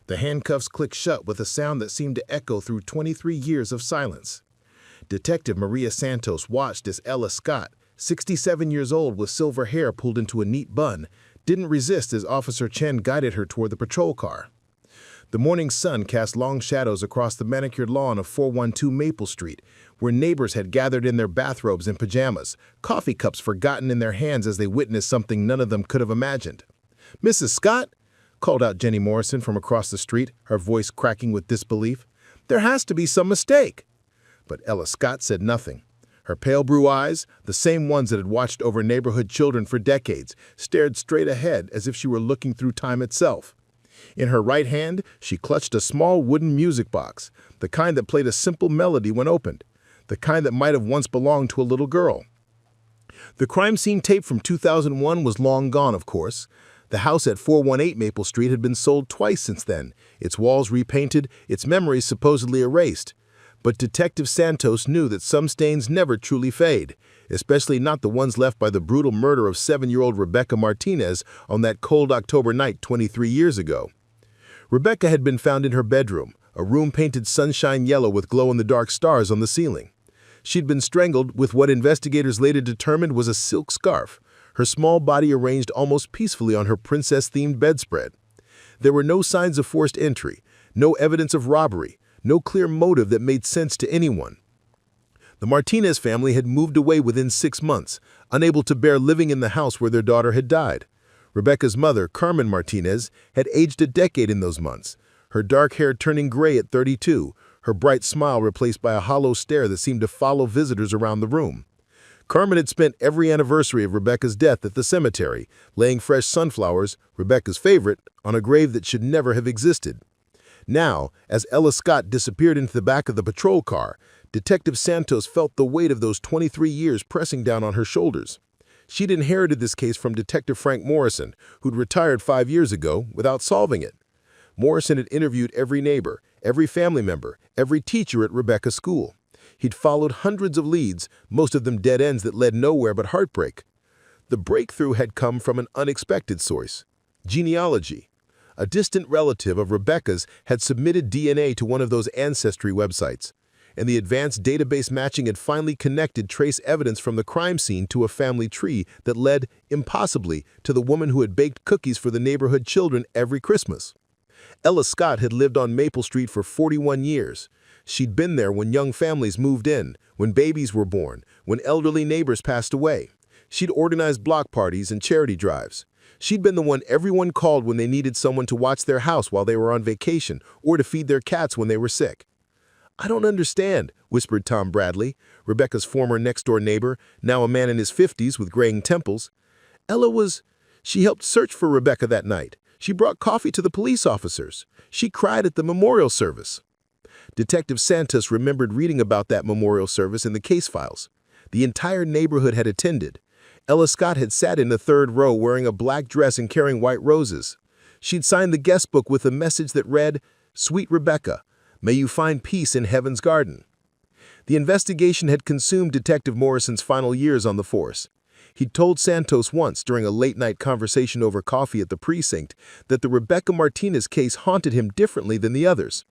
The handcuffs clicked shut with a sound that seemed to echo through 23 years of silence. Detective Maria Santos watched as Ella Scott, 67 years old with silver hair pulled into a neat bun, didn't resist as Officer Chen guided her toward the patrol car. The morning sun cast long shadows across the manicured lawn of 412 Maple Street, where neighbors had gathered in their bathrobes and pajamas, coffee cups forgotten in their hands as they witnessed something none of them could have imagined. "Mrs. Scott?" called out Jenny Morrison from across the street, her voice cracking with disbelief. "There has to be some mistake." But Ella Scott said nothing. Her pale blue eyes, the same ones that had watched over neighborhood children for decades, stared straight ahead as if she were looking through time itself. In her right hand, she clutched a small wooden music box, the kind that played a simple melody when opened, the kind that might have once belonged to a little girl. The crime scene tape from 2001 was long gone, of course. The house at 418 Maple Street had been sold twice since then, its walls repainted, its memories supposedly erased. But Detective Santos knew that some stains never truly fade, especially not the ones left by the brutal murder of 7-year-old Rebecca Martinez on that cold October night 23 years ago. Rebecca had been found in her bedroom, a room painted sunshine yellow with glow-in-the-dark stars on the ceiling. She'd been strangled with what investigators later determined was a silk scarf, her small body arranged almost peacefully on her princess-themed bedspread. There were no signs of forced entry, no evidence of robbery, no clear motive that made sense to anyone. The Martinez family had moved away within 6 months, unable to bear living in the house where their daughter had died. Rebecca's mother, Carmen Martinez, had aged a decade in those months, her dark hair turning gray at 32, her bright smile replaced by a hollow stare that seemed to follow visitors around the room. Carmen had spent every anniversary of Rebecca's death at the cemetery, laying fresh sunflowers, Rebecca's favorite, on a grave that should never have existed. Now, as Ella Scott disappeared into the back of the patrol car, Detective Santos felt the weight of those 23 years pressing down on her shoulders. She'd inherited this case from Detective Frank Morrison, who'd retired 5 years ago without solving it. Morrison had interviewed every neighbor, every family member, every teacher at Rebecca's school. He'd followed hundreds of leads, most of them dead ends that led nowhere but heartbreak. The breakthrough had come from an unexpected source: genealogy. A distant relative of Rebecca's had submitted DNA to one of those ancestry websites, and the advanced database matching had finally connected trace evidence from the crime scene to a family tree that led, impossibly, to the woman who had baked cookies for the neighborhood children every Christmas. Ella Scott had lived on Maple Street for 41 years. She'd been there when young families moved in, when babies were born, when elderly neighbors passed away. She'd organized block parties and charity drives. She'd been the one everyone called when they needed someone to watch their house while they were on vacation or to feed their cats when they were sick. "I don't understand," whispered Tom Bradley, Rebecca's former next-door neighbor, now a man in his 50s with graying temples. She helped search for Rebecca that night. She brought coffee to the police officers. She cried at the memorial service." Detective Santos remembered reading about that memorial service in the case files. The entire neighborhood had attended. Ella Scott had sat in the third row wearing a black dress and carrying white roses. She'd signed the guest book with a message that read, "Sweet Rebecca, may you find peace in heaven's garden." The investigation had consumed Detective Morrison's final years on the force. He'd told Santos once, during a late-night conversation over coffee at the precinct, that the Rebecca Martinez case haunted him differently than the others.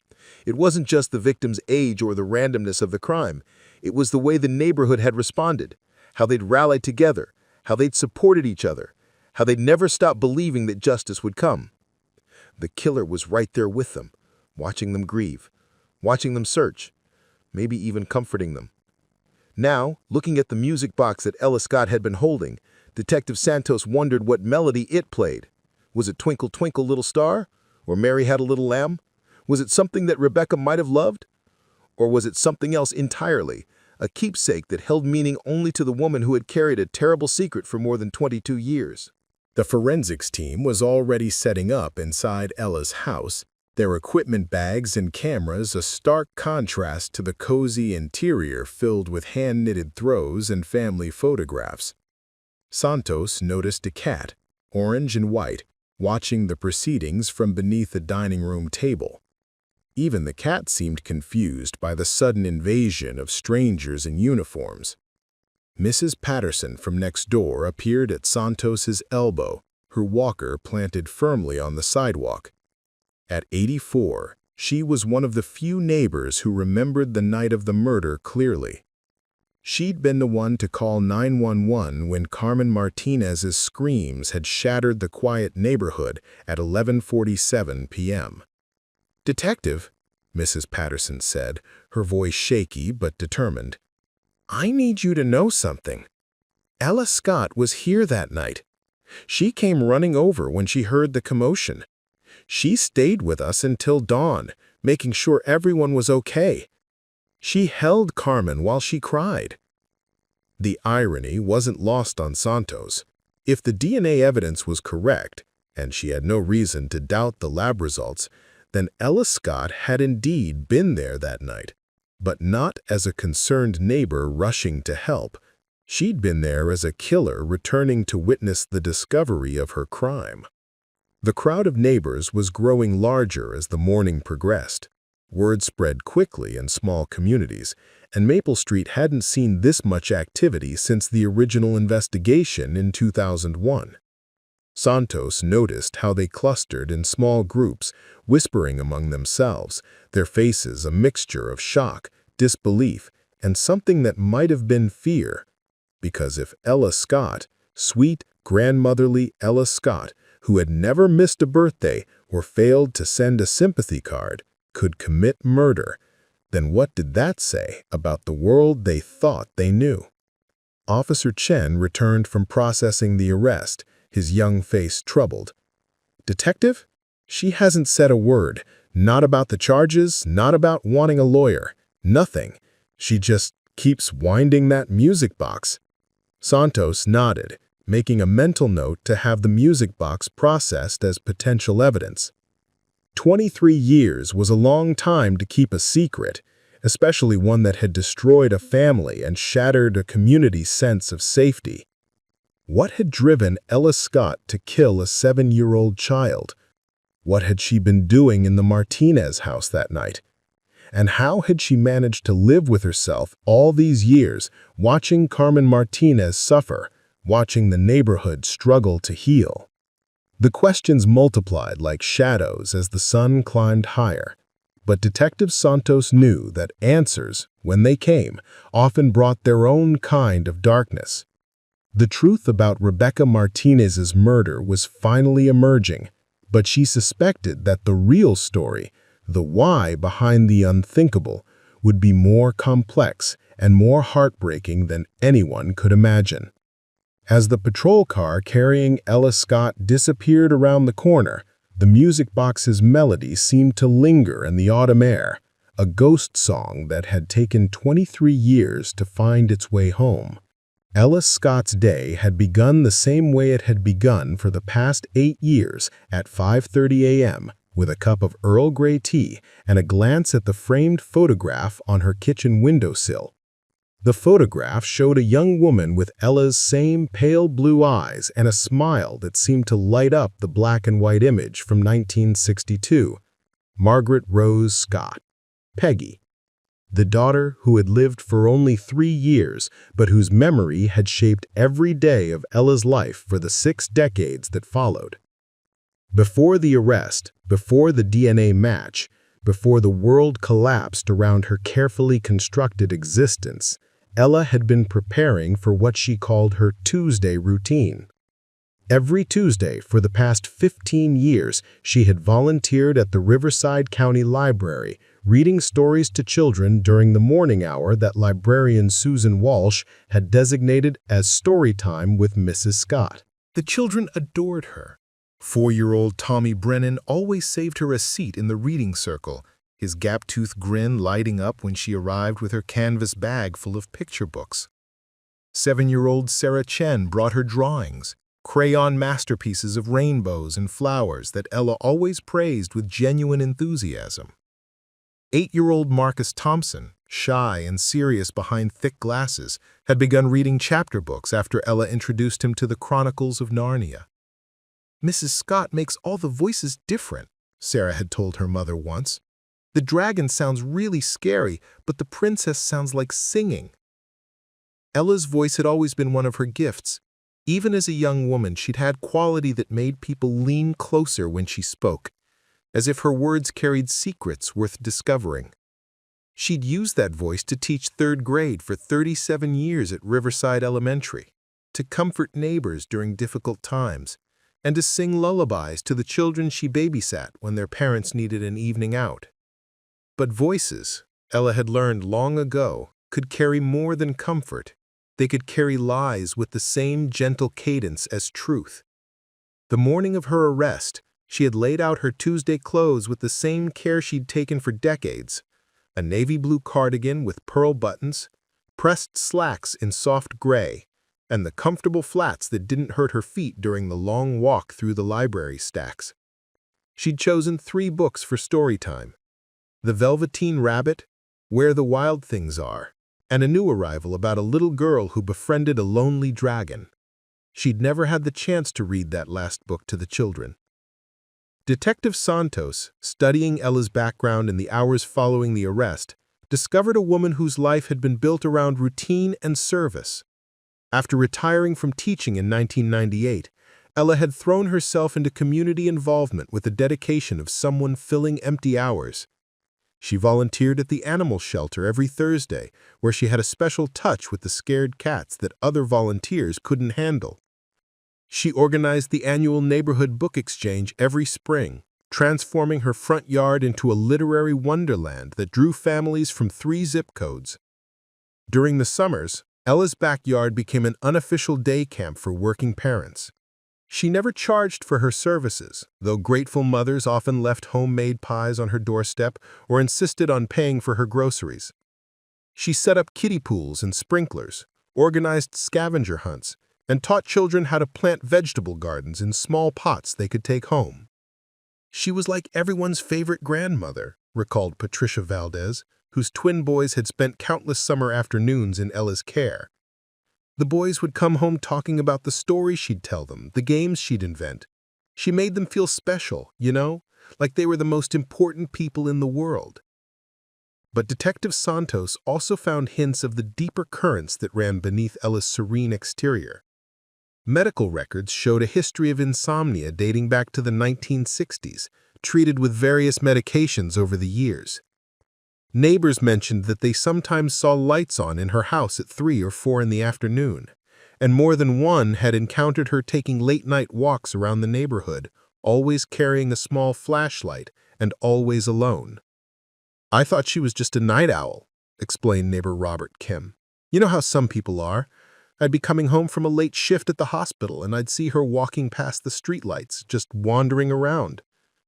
It wasn't just the victim's age or the randomness of the crime. It was the way the neighborhood had responded, how they'd rallied together, how they'd supported each other, how they'd never stopped believing that justice would come. The killer was right there with them, watching them grieve, watching them search, maybe even comforting them. Now, looking at the music box that Ella Scott had been holding, Detective Santos wondered what melody it played. Was it "Twinkle, Twinkle, Little Star"? Or "Mary Had a Little Lamb"? Was it something that Rebecca might have loved? Or was it something else entirely, a keepsake that held meaning only to the woman who had carried a terrible secret for more than 22 years? The forensics team was already setting up inside Ella's house, their equipment bags and cameras a stark contrast to the cozy interior filled with hand-knitted throws and family photographs. Santos noticed a cat, orange and white, watching the proceedings from beneath the dining room table. Even the cat seemed confused by the sudden invasion of strangers in uniforms. Mrs. Patterson from next door appeared at Santos's elbow, her walker planted firmly on the sidewalk. At 84, she was one of the few neighbors who remembered the night of the murder clearly. She'd been the one to call 911 when Carmen Martinez's screams had shattered the quiet neighborhood at 11:47 p.m. "Detective," Mrs. Patterson said, her voice shaky but determined, "I need you to know something. Ella Scott was here that night. She came running over when she heard the commotion. She stayed with us until dawn, making sure everyone was okay. She held Carmen while she cried." The irony wasn't lost on Santos. If the DNA evidence was correct, and she had no reason to doubt the lab results, then Ella Scott had indeed been there that night, but not as a concerned neighbor rushing to help. She'd been there as a killer returning to witness the discovery of her crime. The crowd of neighbors was growing larger as the morning progressed. Word spread quickly in small communities, and Maple Street hadn't seen this much activity since the original investigation in 2001. Santos noticed how they clustered in small groups, whispering among themselves, their faces a mixture of shock, disbelief, and something that might have been fear. Because if Ella Scott, sweet, grandmotherly Ella Scott, who had never missed a birthday or failed to send a sympathy card, could commit murder, then what did that say about the world they thought they knew? Officer Chen returned from processing the arrest, his young face troubled. "Detective? She hasn't said a word, not about the charges, not about wanting a lawyer, nothing. She just keeps winding that music box." Santos nodded, making a mental note to have the music box processed as potential evidence. 23 years was a long time to keep a secret, especially one that had destroyed a family and shattered a community's sense of safety. What had driven Ella Scott to kill a 7-year-old child? What had she been doing in the Martinez house that night? And how had she managed to live with herself all these years, watching Carmen Martinez suffer, watching the neighborhood struggle to heal? The questions multiplied like shadows as the sun climbed higher. But Detective Santos knew that answers, when they came, often brought their own kind of darkness. The truth about Rebecca Martinez's murder was finally emerging, but she suspected that the real story, the why behind the unthinkable, would be more complex and more heartbreaking than anyone could imagine. As the patrol car carrying Ella Scott disappeared around the corner, the music box's melody seemed to linger in the autumn air, a ghost song that had taken 23 years to find its way home. Ella Scott's day had begun the same way it had begun for the past 8 years at 5:30 a.m., with a cup of Earl Grey tea and a glance at the framed photograph on her kitchen windowsill. The photograph showed a young woman with Ella's same pale blue eyes and a smile that seemed to light up the black and white image from 1962. Margaret Rose Scott, Peggy, the daughter who had lived for only 3 years, but whose memory had shaped every day of Ella's life for the 6 decades that followed. Before the arrest, before the DNA match, before the world collapsed around her carefully constructed existence, Ella had been preparing for what she called her Tuesday routine. Every Tuesday for the past 15 years, she had volunteered at the Riverside County Library, reading stories to children during the morning hour that librarian Susan Walsh had designated as story time with Mrs. Scott. The children adored her. 4-year-old Tommy Brennan always saved her a seat in the reading circle, his gap-toothed grin lighting up when she arrived with her canvas bag full of picture books. 7-year-old Sarah Chen brought her drawings, crayon masterpieces of rainbows and flowers that Ella always praised with genuine enthusiasm. 8-year-old Marcus Thompson, shy and serious behind thick glasses, had begun reading chapter books after Ella introduced him to the Chronicles of Narnia. "Mrs. Scott makes all the voices different," Sarah had told her mother once. "The dragon sounds really scary, but the princess sounds like singing." Ella's voice had always been one of her gifts. Even as a young woman, she'd had quality that made people lean closer when she spoke. as if her words carried secrets worth discovering. She'd used that voice to teach third grade for 37 years at Riverside Elementary, to comfort neighbors during difficult times, and to sing lullabies to the children she babysat when their parents needed an evening out. But voices, Ella had learned long ago, could carry more than comfort. They could carry lies with the same gentle cadence as truth. The morning of her arrest, she had laid out her Tuesday clothes with the same care she'd taken for decades: a navy blue cardigan with pearl buttons, pressed slacks in soft gray, and the comfortable flats that didn't hurt her feet during the long walk through the library stacks. She'd chosen 3 books for story time: The Velveteen Rabbit, Where the Wild Things Are, and a new arrival about a little girl who befriended a lonely dragon. She'd never had the chance to read that last book to the children. Detective Santos, studying Ella's background in the hours following the arrest, discovered a woman whose life had been built around routine and service. After retiring from teaching in 1998, Ella had thrown herself into community involvement with the dedication of someone filling empty hours. She volunteered at the animal shelter every Thursday, where she had a special touch with the scared cats that other volunteers couldn't handle. She organized the annual neighborhood book exchange every spring, transforming her front yard into a literary wonderland that drew families from 3 zip codes. During the summers, Ella's backyard became an unofficial day camp for working parents. She never charged for her services, though grateful mothers often left homemade pies on her doorstep or insisted on paying for her groceries. She set up kiddie pools and sprinklers, organized scavenger hunts, and taught children how to plant vegetable gardens in small pots they could take home. She was like everyone's favorite grandmother, recalled Patricia Valdez, whose twin boys had spent countless summer afternoons in Ella's care. The boys would come home talking about the stories she'd tell them, the games she'd invent. She made them feel special, like they were the most important people in the world. But Detective Santos also found hints of the deeper currents that ran beneath Ella's serene exterior. Medical records showed a history of insomnia dating back to the 1960s, treated with various medications over the years. Neighbors mentioned that they sometimes saw lights on in her house at 3 or 4 in the afternoon, and more than one had encountered her taking late-night walks around the neighborhood, always carrying a small flashlight and always alone. "I thought she was just a night owl," explained neighbor Robert Kim. "You know how some people are. I'd be coming home from a late shift at the hospital, and I'd see her walking past the streetlights, just wandering around.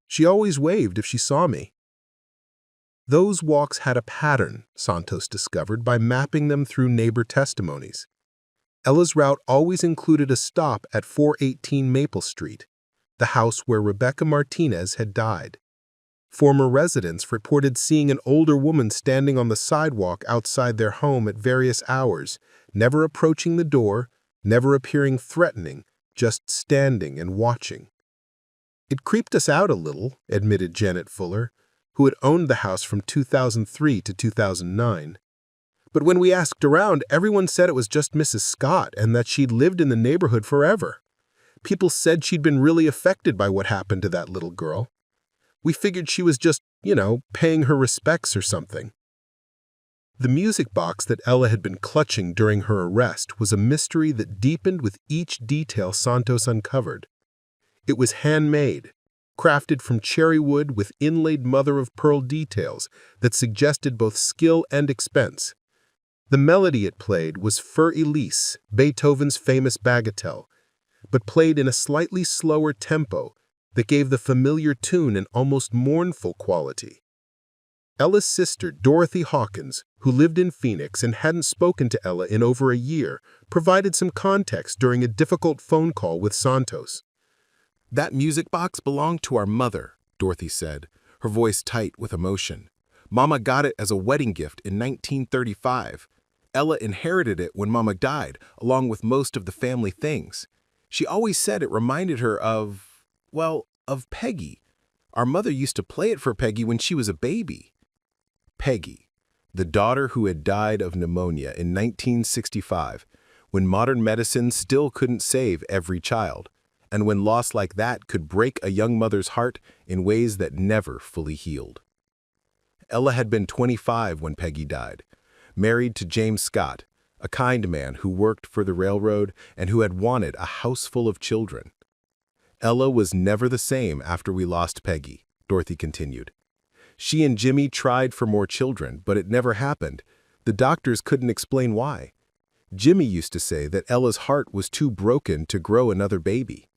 She always waved if she saw me." Those walks had a pattern, Santos discovered by mapping them through neighbor testimonies. Ella's route always included a stop at 418 Maple Street, the house where Rebecca Martinez had died. Former residents reported seeing an older woman standing on the sidewalk outside their home at various hours, never approaching the door, never appearing threatening, just standing and watching. "It creeped us out a little," admitted Janet Fuller, who had owned the house from 2003 to 2009. "But when we asked around, everyone said it was just Mrs. Scott and that she'd lived in the neighborhood forever. People said she'd been really affected by what happened to that little girl. We figured she was just, paying her respects or something." The music box that Ella had been clutching during her arrest was a mystery that deepened with each detail Santos uncovered. It was handmade, crafted from cherry wood with inlaid mother-of-pearl details that suggested both skill and expense. The melody it played was Für Elise, Beethoven's famous bagatelle, but played in a slightly slower tempo that gave the familiar tune an almost mournful quality. Ella's sister, Dorothy Hawkins, who lived in Phoenix and hadn't spoken to Ella in over a year, provided some context during a difficult phone call with Santos. "That music box belonged to our mother," Dorothy said, her voice tight with emotion. "Mama got it as a wedding gift in 1935. Ella inherited it when Mama died, along with most of the family things. She always said it reminded her of Peggy. Our mother used to play it for Peggy when she was a baby." Peggy, the daughter who had died of pneumonia in 1965, when modern medicine still couldn't save every child. and when loss like that could break a young mother's heart in ways that never fully healed. Ella had been 25 when Peggy died, married to James Scott, a kind man who worked for the railroad and who had wanted a house full of children. Ella was never the same after we lost Peggy, Dorothy continued. She and Jimmy tried for more children, but it never happened. The doctors couldn't explain why. Jimmy used to say that Ella's heart was too broken to grow another baby.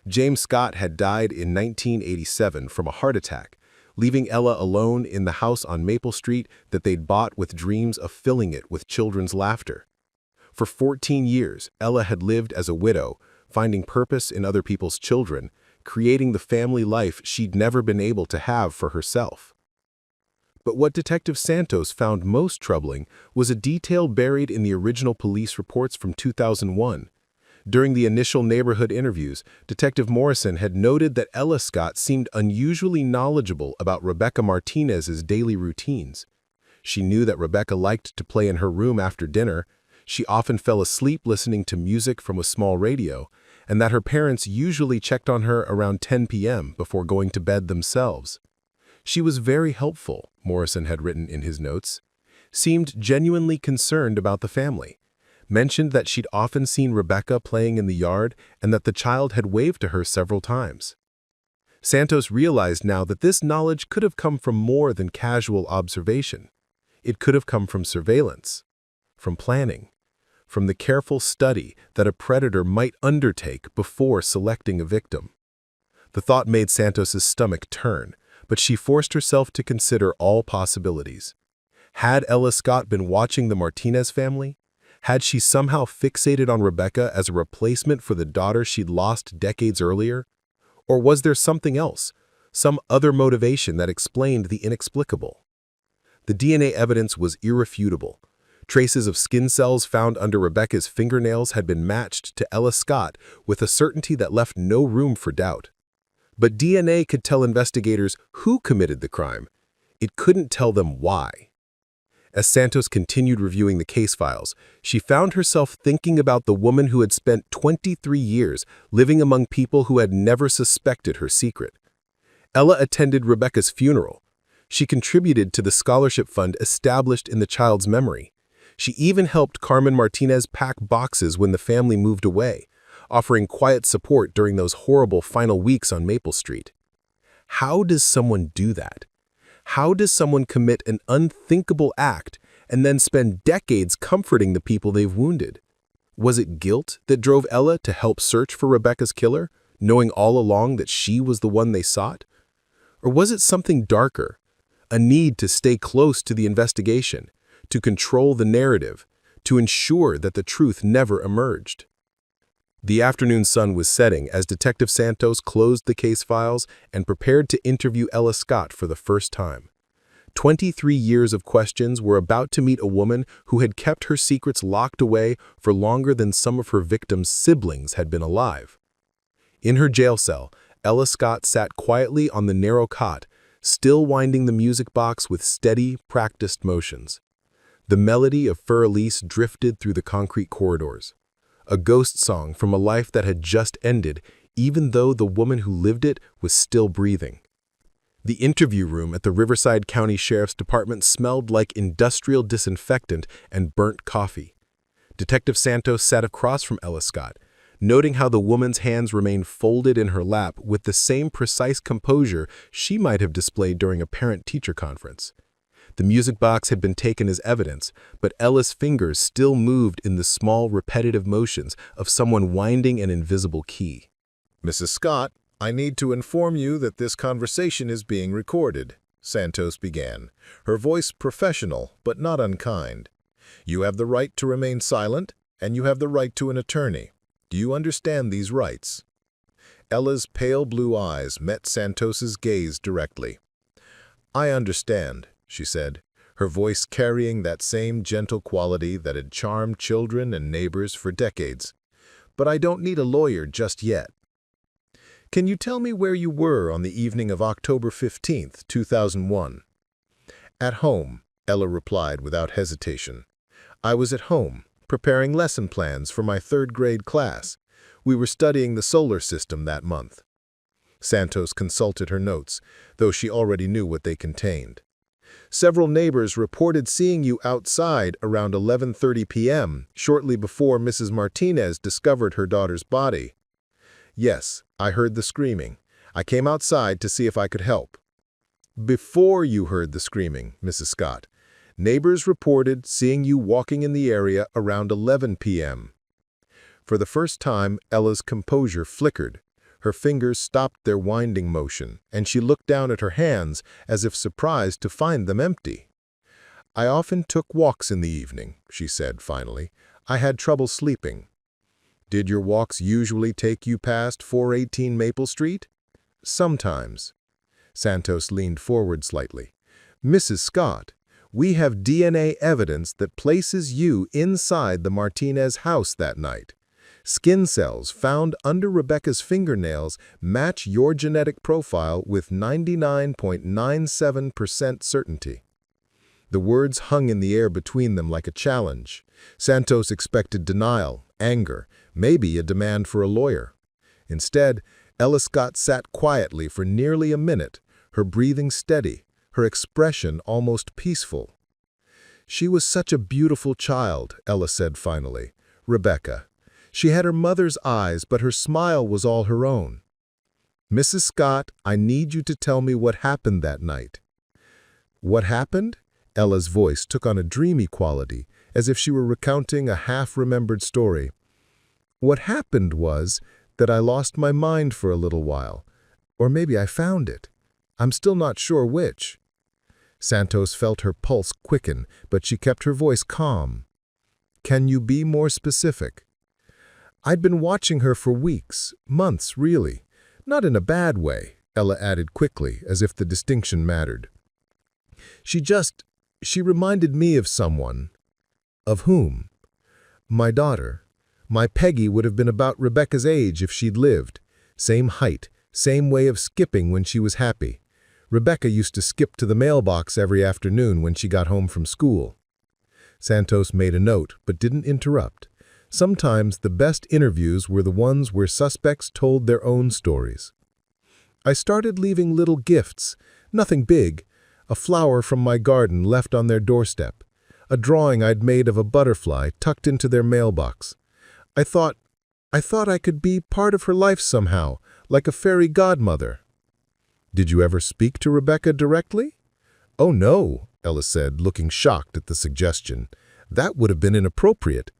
James Scott had died in 1987 from a heart attack, leaving Ella alone in the house on Maple Street that they'd bought with dreams of filling it with children's laughter. For 14 years, Ella had lived as a widow, finding purpose in other people's children, creating the family life she'd never been able to have for herself. But what Detective Santos found most troubling was a detail buried in the original police reports from 2001. During the initial neighborhood interviews, Detective Morrison had noted that Ella Scott seemed unusually knowledgeable about Rebecca Martinez's daily routines. She knew that Rebecca liked to play in her room after dinner, she often fell asleep listening to music from a small radio, and that her parents usually checked on her around 10 p.m. before going to bed themselves. She was very helpful, Morrison had written in his notes, seemed genuinely concerned about the family, mentioned that she'd often seen Rebecca playing in the yard and that the child had waved to her several times. Santos realized now that this knowledge could have come from more than casual observation. It could have come from surveillance, from planning, from the careful study that a predator might undertake before selecting a victim. The thought made Santos's stomach turn, but she forced herself to consider all possibilities. Had Ella Scott been watching the Martinez family? Had she somehow fixated on Rebecca as a replacement for the daughter she'd lost decades earlier? Or was there something else, some other motivation that explained the inexplicable? The DNA evidence was irrefutable. Traces of skin cells found under Rebecca's fingernails had been matched to Ella Scott with a certainty that left no room for doubt. But DNA could tell investigators who committed the crime. It couldn't tell them why. As Santos continued reviewing the case files, she found herself thinking about the woman who had spent 23 years living among people who had never suspected her secret. Ella attended Rebecca's funeral. She contributed to the scholarship fund established in the child's memory. She even helped Carmen Martinez pack boxes when the family moved away, offering quiet support during those horrible final weeks on Maple Street. How does someone do that? How does someone commit an unthinkable act and then spend decades comforting the people they've wounded? Was it guilt that drove Ella to help search for Rebecca's killer, knowing all along that she was the one they sought? Or was it something darker, a need to stay close to the investigation, to control the narrative, to ensure that the truth never emerged? The afternoon sun was setting as Detective Santos closed the case files and prepared to interview Ella Scott for the first time. 23 years of questions were about to meet a woman who had kept her secrets locked away for longer than some of her victims' siblings had been alive. In her jail cell, Ella Scott sat quietly on the narrow cot, still winding the music box with steady, practiced motions. The melody of Fur Elise drifted through the concrete corridors. A ghost song from a life that had just ended, even though the woman who lived it was still breathing. The interview room at the Riverside County Sheriff's Department smelled like industrial disinfectant and burnt coffee. Detective Santos sat across from Ella Scott, noting how the woman's hands remained folded in her lap with the same precise composure she might have displayed during a parent-teacher conference. The music box had been taken as evidence, but Ella's fingers still moved in the small, repetitive motions of someone winding an invisible key. "Mrs. Scott, I need to inform you that this conversation is being recorded," Santos began, her voice professional but not unkind. "You have the right to remain silent, and you have the right to an attorney. Do you understand these rights?" Ella's pale blue eyes met Santos's gaze directly. "I understand," she said, her voice carrying that same gentle quality that had charmed children and neighbors for decades. "But I don't need a lawyer just yet. Can you tell me where you were on the evening of October 15th, 2001? "At home," Ella replied without hesitation. "I was at home, preparing lesson plans for my third-grade class. We were studying the solar system that month. Santos consulted her notes, though she already knew what they contained. Several neighbors reported seeing you outside around 11:30 p.m., shortly before Mrs. Martinez discovered her daughter's body. Yes, I heard the screaming. I came outside to see if I could help. Before you heard the screaming, Mrs. Scott, neighbors reported seeing you walking in the area around 11 p.m. For the first time, Ella's composure flickered. Her fingers stopped their winding motion, and she looked down at her hands as if surprised to find them empty. I often took walks in the evening, she said finally. I had trouble sleeping. Did your walks usually take you past 418 Maple Street? Sometimes. Santos leaned forward slightly. Mrs. Scott, we have DNA evidence that places you inside the Martinez house that night. Skin cells found under Rebecca's fingernails match your genetic profile with 99.97% certainty. The words hung in the air between them like a challenge. Santos expected denial, anger, maybe a demand for a lawyer. Instead, Ella Scott sat quietly for nearly a minute, her breathing steady, her expression almost peaceful. She was such a beautiful child, Ella said finally. Rebecca. She had her mother's eyes, but her smile was all her own. Mrs. Scott, I need you to tell me what happened that night. What happened? Ella's voice took on a dreamy quality, as if she were recounting a half-remembered story. What happened was that I lost my mind for a little while. Or maybe I found it. I'm still not sure which. Santos felt her pulse quicken, but she kept her voice calm. Can you be more specific? I'd been watching her for weeks, months really. Not in a bad way, Ella added quickly, as if the distinction mattered. She reminded me of someone. Of whom? My daughter. My Peggy would have been about Rebecca's age if she'd lived. Same height, same way of skipping when she was happy. Rebecca used to skip to the mailbox every afternoon when she got home from school. Santos made a note, but didn't interrupt. Sometimes the best interviews were the ones where suspects told their own stories. I started leaving little gifts, nothing big, a flower from my garden left on their doorstep, a drawing I'd made of a butterfly tucked into their mailbox. I thought I could be part of her life somehow, like a fairy godmother. Did you ever speak to Rebecca directly? Oh no, Ella said, looking shocked at the suggestion. That would have been inappropriate.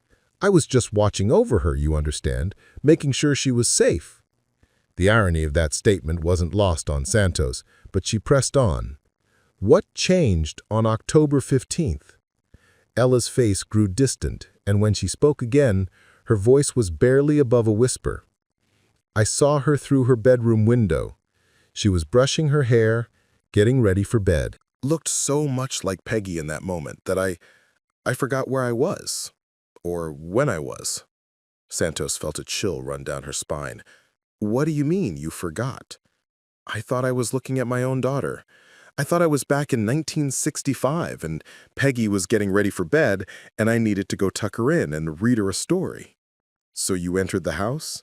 I was just watching over her, you understand, making sure she was safe. The irony of that statement wasn't lost on Santos, but she pressed on. What changed on October 15th? Ella's face grew distant, and when she spoke again, her voice was barely above a whisper. I saw her through her bedroom window. She was brushing her hair, getting ready for bed. Looked so much like Peggy in that moment that I forgot where I was, or when I was. Santos felt a chill run down her spine. What do you mean, you forgot? I thought I was looking at my own daughter. I thought I was back in 1965, and Peggy was getting ready for bed, and I needed to go tuck her in and read her a story. So you entered the house?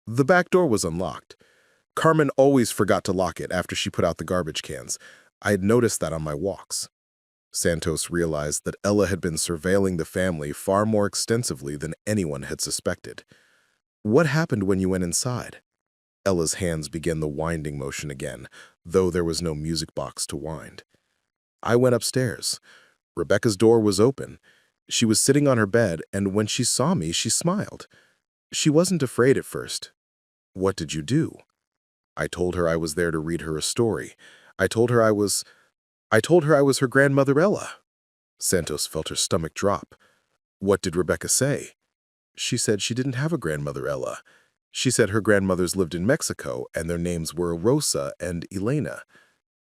The back door was unlocked. Carmen always forgot to lock it after she put out the garbage cans. I had noticed that on my walks. Santos realized that Ella had been surveilling the family far more extensively than anyone had suspected. What happened when you went inside? Ella's hands began the winding motion again, though there was no music box to wind. I went upstairs. Rebecca's door was open. She was sitting on her bed, and when she saw me, she smiled. She wasn't afraid at first. What did you do? I told her I was there to read her a story. I told her I was her grandmother Ella. Santos felt her stomach drop. What did Rebecca say? She said she didn't have a grandmother Ella. She said her grandmothers lived in Mexico and their names were Rosa and Elena.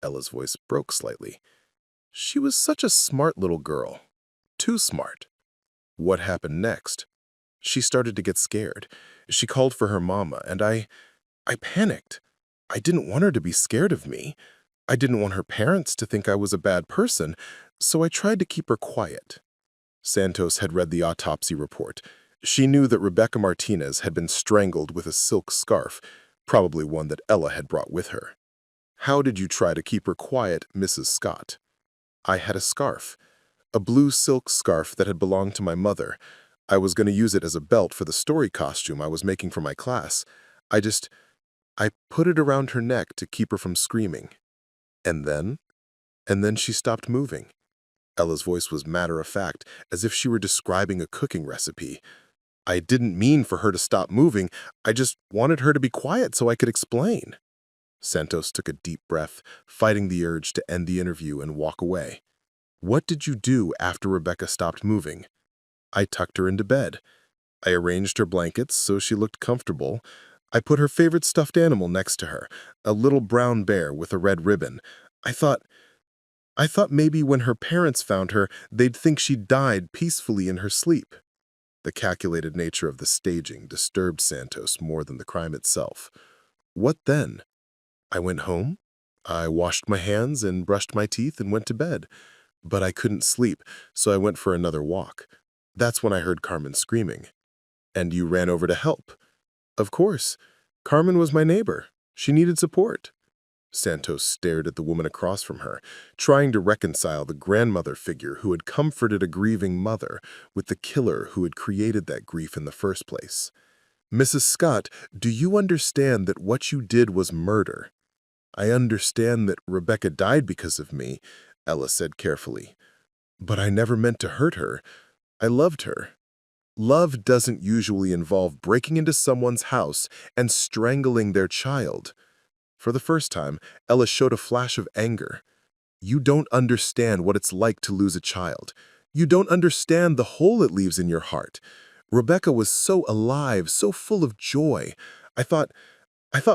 Ella's voice broke slightly. She was such a smart little girl. Too smart. What happened next? She started to get scared. She called for her mama, and I panicked. I didn't want her to be scared of me. I didn't want her parents to think I was a bad person, so I tried to keep her quiet. Santos had read the autopsy report. She knew that Rebecca Martinez had been strangled with a silk scarf, probably one that Ella had brought with her. "How did you try to keep her quiet, Mrs. Scott?" "I had a scarf. A blue silk scarf that had belonged to my mother. I was going to use it as a belt for the story costume I was making for my class. I put it around her neck to keep her from screaming. And then? And then she stopped moving." Ella's voice was matter-of-fact, as if she were describing a cooking recipe. "I didn't mean for her to stop moving. I just wanted her to be quiet so I could explain." Santos took a deep breath, fighting the urge to end the interview and walk away. "What did you do after Rebecca stopped moving?" "I tucked her into bed. I arranged her blankets so she looked comfortable. I put her favorite stuffed animal next to her, a little brown bear with a red ribbon. I thought maybe when her parents found her, they'd think she died peacefully in her sleep." The calculated nature of the staging disturbed Santos more than the crime itself. "What then?" "I went home. I washed my hands and brushed my teeth and went to bed. But I couldn't sleep, so I went for another walk. That's when I heard Carmen screaming." "And you ran over to help?" "Of course. Carmen was my neighbor. She needed support." Santos stared at the woman across from her, trying to reconcile the grandmother figure who had comforted a grieving mother with the killer who had created that grief in the first place. "Mrs. Scott, do you understand that what you did was murder?" "I understand that Rebecca died because of me," Ella said carefully. "But I never meant to hurt her. I loved her." "Love doesn't usually involve breaking into someone's house and strangling their child." For the first time, Ella showed a flash of anger. "You don't understand what it's like to lose a child. You don't understand the hole it leaves in your heart. Rebecca was so alive, so full of joy. I thought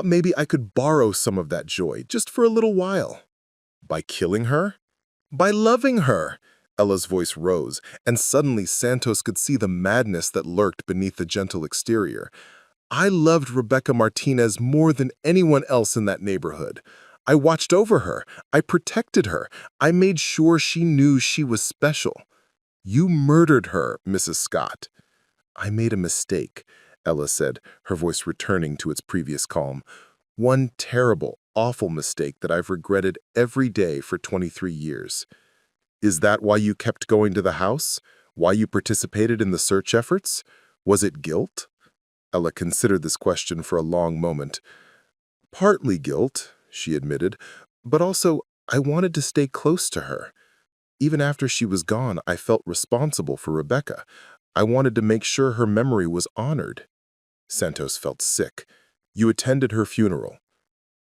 maybe I could borrow some of that joy, just for a little while." "By killing her?" "By loving her." Ella's voice rose, and suddenly Santos could see the madness that lurked beneath the gentle exterior. "I loved Rebecca Martinez more than anyone else in that neighborhood. I watched over her. I protected her. I made sure she knew she was special." "You murdered her, Mrs. Scott." "I made a mistake," Ella said, her voice returning to its previous calm. "One terrible, awful mistake that I've regretted every day for 23 years. "Is that why you kept going to the house? Why you participated in the search efforts? Was it guilt?" Ella considered this question for a long moment. "Partly guilt," she admitted, "but also I wanted to stay close to her. Even after she was gone, I felt responsible for Rebecca. I wanted to make sure her memory was honored." Santos felt sick. "You attended her funeral."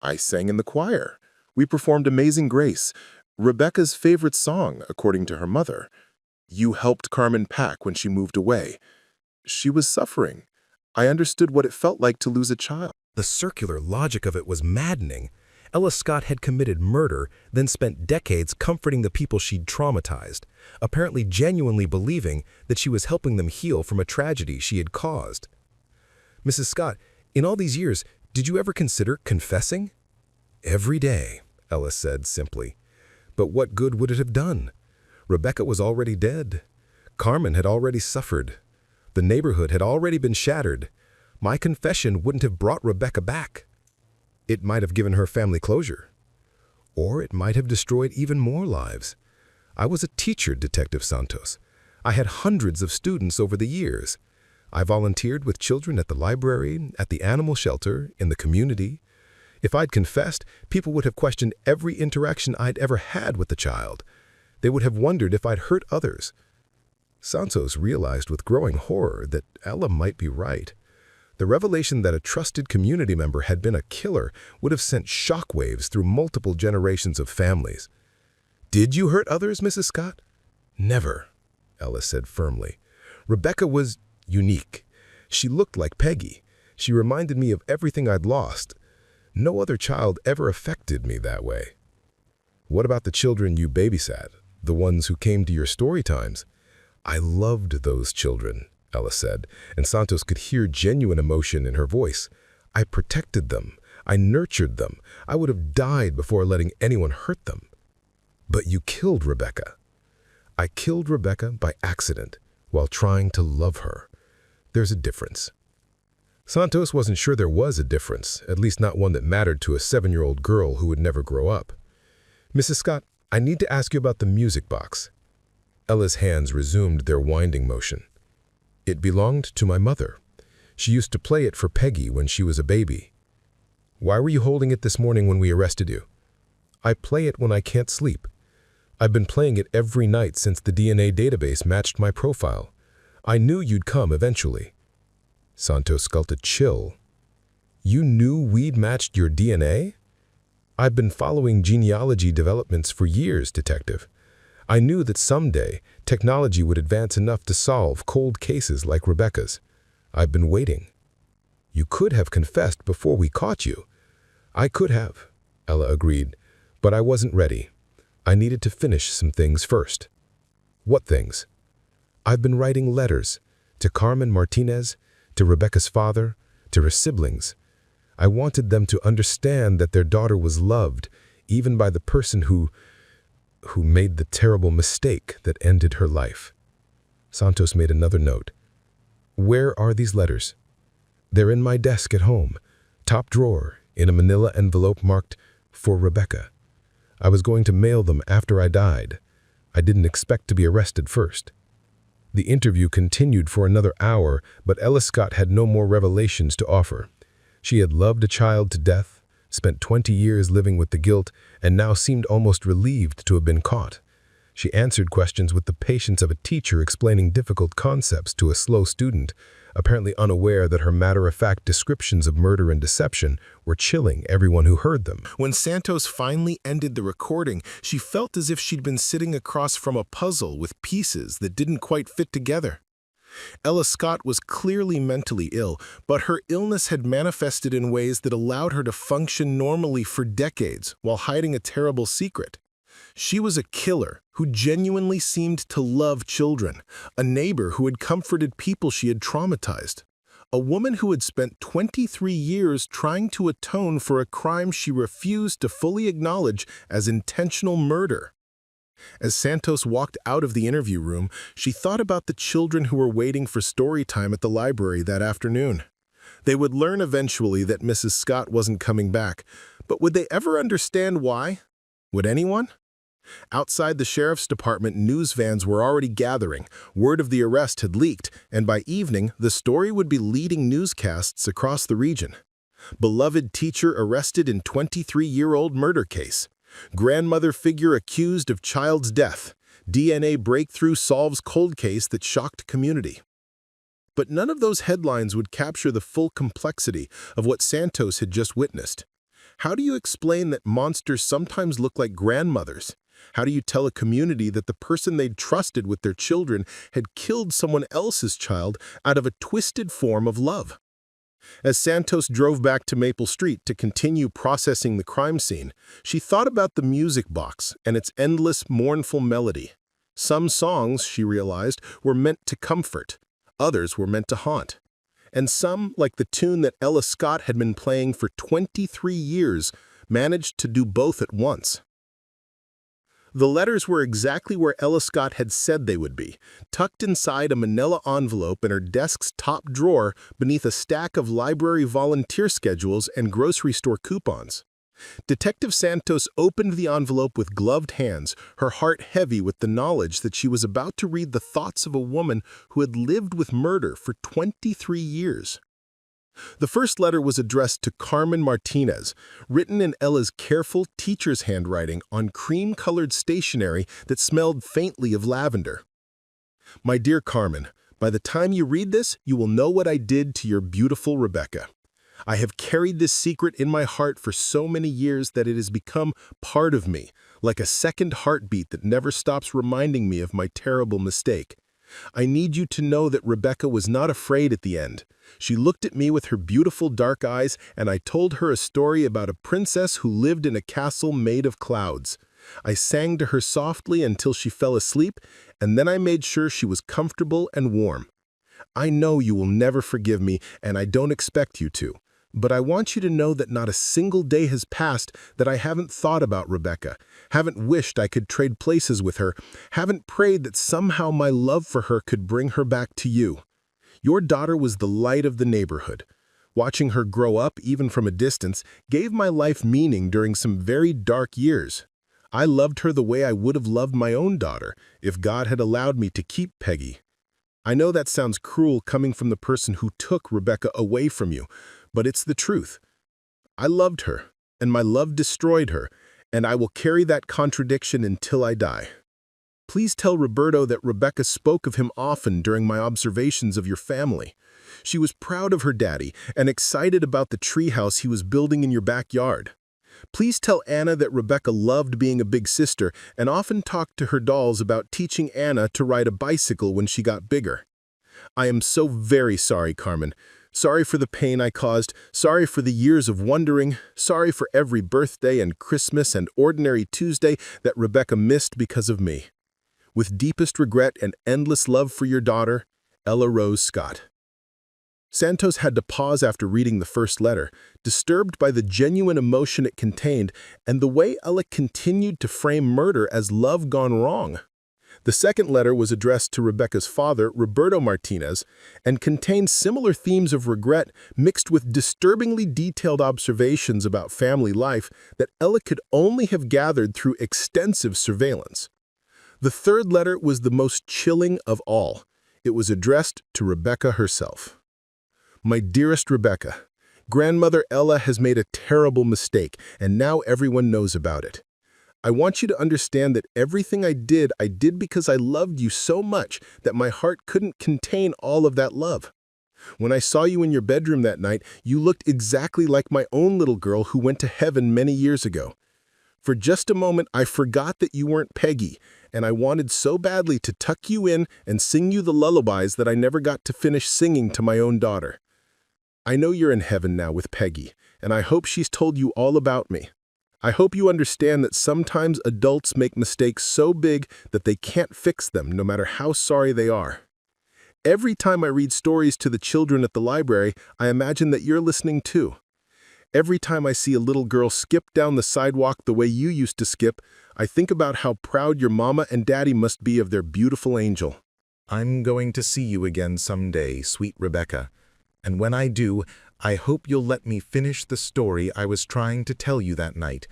"I sang in the choir. We performed Amazing Grace, Rebecca's favorite song, according to her mother. You helped Carmen pack when she moved away. She was suffering. I understood what it felt like to lose a child." The circular logic of it was maddening. Ella Scott had committed murder, then spent decades comforting the people she'd traumatized, apparently genuinely believing that she was helping them heal from a tragedy she had caused. "Mrs. Scott, in all these years, did you ever consider confessing?" "Every day," Ella said simply. "But what good would it have done? Rebecca was already dead. Carmen had already suffered. The neighborhood had already been shattered. My confession wouldn't have brought Rebecca back. It might have given her family closure. Or it might have destroyed even more lives. I was a teacher, Detective Santos. I had hundreds of students over the years. I volunteered with children at the library, at the animal shelter, in the community. If I'd confessed, people would have questioned every interaction I'd ever had with the child. They would have wondered if I'd hurt others." Santos realized with growing horror that Ella might be right. The revelation that a trusted community member had been a killer would have sent shockwaves through multiple generations of families. "Did you hurt others, Mrs. Scott?" "Never," Ella said firmly. "Rebecca was unique. She looked like Peggy. She reminded me of everything I'd lost. No other child ever affected me that way." "What about the children you babysat, the ones who came to your story times?" "I loved those children," Ella said, and Santos could hear genuine emotion in her voice. "I protected them. I nurtured them. I would have died before letting anyone hurt them." "But you killed Rebecca." "I killed Rebecca by accident while trying to love her. there's a difference. Santos wasn't sure there was a difference, at least not one that mattered to a 7-year-old girl who would never grow up. Mrs. Scott, I need to ask you about the music box. Ella's hands resumed their winding motion. It belonged to my mother. She used to play it for Peggy when she was a baby. Why were you holding it this morning when we arrested you? I play it when I can't sleep. I've been playing it every night since the DNA database matched my profile. I knew you'd come eventually. Santos felt a chill. You knew we'd matched your DNA? I've been following genealogy developments for years, Detective. I knew that someday technology would advance enough to solve cold cases like Rebecca's. I've been waiting. You could have confessed before we caught you. I could have, Ella agreed, but I wasn't ready. I needed to finish some things first. What things? I've been writing letters to Carmen Martinez, to Rebecca's father, to her siblings. I wanted them to understand that their daughter was loved, even by the person who made the terrible mistake that ended her life. Santos made another note. Where are these letters? They're in my desk at home, top drawer, in a manila envelope marked, for Rebecca. I was going to mail them after I died. I didn't expect to be arrested first. The interview continued for another hour, but Ella Scott had no more revelations to offer. She had loved a child to death, spent 20 years living with the guilt, and now seemed almost relieved to have been caught. She answered questions with the patience of a teacher explaining difficult concepts to a slow student, apparently unaware that her matter-of-fact descriptions of murder and deception were chilling everyone who heard them. When Santos finally ended the recording, she felt as if she'd been sitting across from a puzzle with pieces that didn't quite fit together. Ella Scott was clearly mentally ill, but her illness had manifested in ways that allowed her to function normally for decades while hiding a terrible secret. She was a killer who genuinely seemed to love children, a neighbor who had comforted people she had traumatized, a woman who had spent 23 years trying to atone for a crime she refused to fully acknowledge as intentional murder. As Santos walked out of the interview room, she thought about the children who were waiting for story time at the library that afternoon. They would learn eventually that Mrs. Scott wasn't coming back, but would they ever understand why? Would anyone? Outside the sheriff's department, news vans were already gathering. Word of the arrest had leaked, and by evening, the story would be leading newscasts across the region. Beloved teacher arrested in 23-year-old murder case. Grandmother figure accused of child's death. DNA breakthrough solves cold case that shocked community. But none of those headlines would capture the full complexity of what Santos had just witnessed. How do you explain that monsters sometimes look like grandmothers? How do you tell a community that the person they'd trusted with their children had killed someone else's child out of a twisted form of love? As Santos drove back to Maple Street to continue processing the crime scene, she thought about the music box and its endless, mournful melody. Some songs, she realized, were meant to comfort. Others were meant to haunt. And some, like the tune that Ella Scott had been playing for 23 years, managed to do both at once. The letters were exactly where Ella Scott had said they would be, tucked inside a manila envelope in her desk's top drawer beneath a stack of library volunteer schedules and grocery store coupons. Detective Santos opened the envelope with gloved hands, her heart heavy with the knowledge that she was about to read the thoughts of a woman who had lived with murder for 23 years. The first letter was addressed to Carmen Martinez, written in Ella's careful teacher's handwriting on cream-colored stationery that smelled faintly of lavender. My dear Carmen, by the time you read this, you will know what I did to your beautiful Rebecca. I have carried this secret in my heart for so many years that it has become part of me, like a second heartbeat that never stops reminding me of my terrible mistake. I need you to know that Rebecca was not afraid at the end. She looked at me with her beautiful dark eyes, and I told her a story about a princess who lived in a castle made of clouds. I sang to her softly until she fell asleep, and then I made sure she was comfortable and warm. I know you will never forgive me, and I don't expect you to. But I want you to know that not a single day has passed that I haven't thought about Rebecca, haven't wished I could trade places with her, haven't prayed that somehow my love for her could bring her back to you. Your daughter was the light of the neighborhood. Watching her grow up, even from a distance, gave my life meaning during some very dark years. I loved her the way I would have loved my own daughter if God had allowed me to keep Peggy. I know that sounds cruel coming from the person who took Rebecca away from you, but it's the truth. I loved her, and my love destroyed her, and I will carry that contradiction until I die. Please tell Roberto that Rebecca spoke of him often during my observations of your family. She was proud of her daddy and excited about the treehouse he was building in your backyard. Please tell Anna that Rebecca loved being a big sister and often talked to her dolls about teaching Anna to ride a bicycle when she got bigger. I am so very sorry, Carmen. Sorry for the pain I caused, sorry for the years of wondering, sorry for every birthday and Christmas and ordinary Tuesday that Rebecca missed because of me. With deepest regret and endless love for your daughter, Ella Rose Scott. Santos had to pause after reading the first letter, disturbed by the genuine emotion it contained and the way Ella continued to frame murder as love gone wrong. The second letter was addressed to Rebecca's father, Rebecca Martinez, and contained similar themes of regret mixed with disturbingly detailed observations about family life that Ella could only have gathered through extensive surveillance. The third letter was the most chilling of all. It was addressed to Rebecca herself. My dearest Rebecca, Grandmother Ella has made a terrible mistake, and now everyone knows about it. I want you to understand that everything I did because I loved you so much that my heart couldn't contain all of that love. When I saw you in your bedroom that night, you looked exactly like my own little girl who went to heaven many years ago. For just a moment, I forgot that you weren't Peggy, and I wanted so badly to tuck you in and sing you the lullabies that I never got to finish singing to my own daughter. I know you're in heaven now with Peggy, and I hope she's told you all about me. I hope you understand that sometimes adults make mistakes so big that they can't fix them, no matter how sorry they are. Every time I read stories to the children at the library, I imagine that you're listening too. Every time I see a little girl skip down the sidewalk the way you used to skip, I think about how proud your mama and daddy must be of their beautiful angel. I'm going to see you again someday, sweet Rebecca. And when I do, I hope you'll let me finish the story I was trying to tell you that night,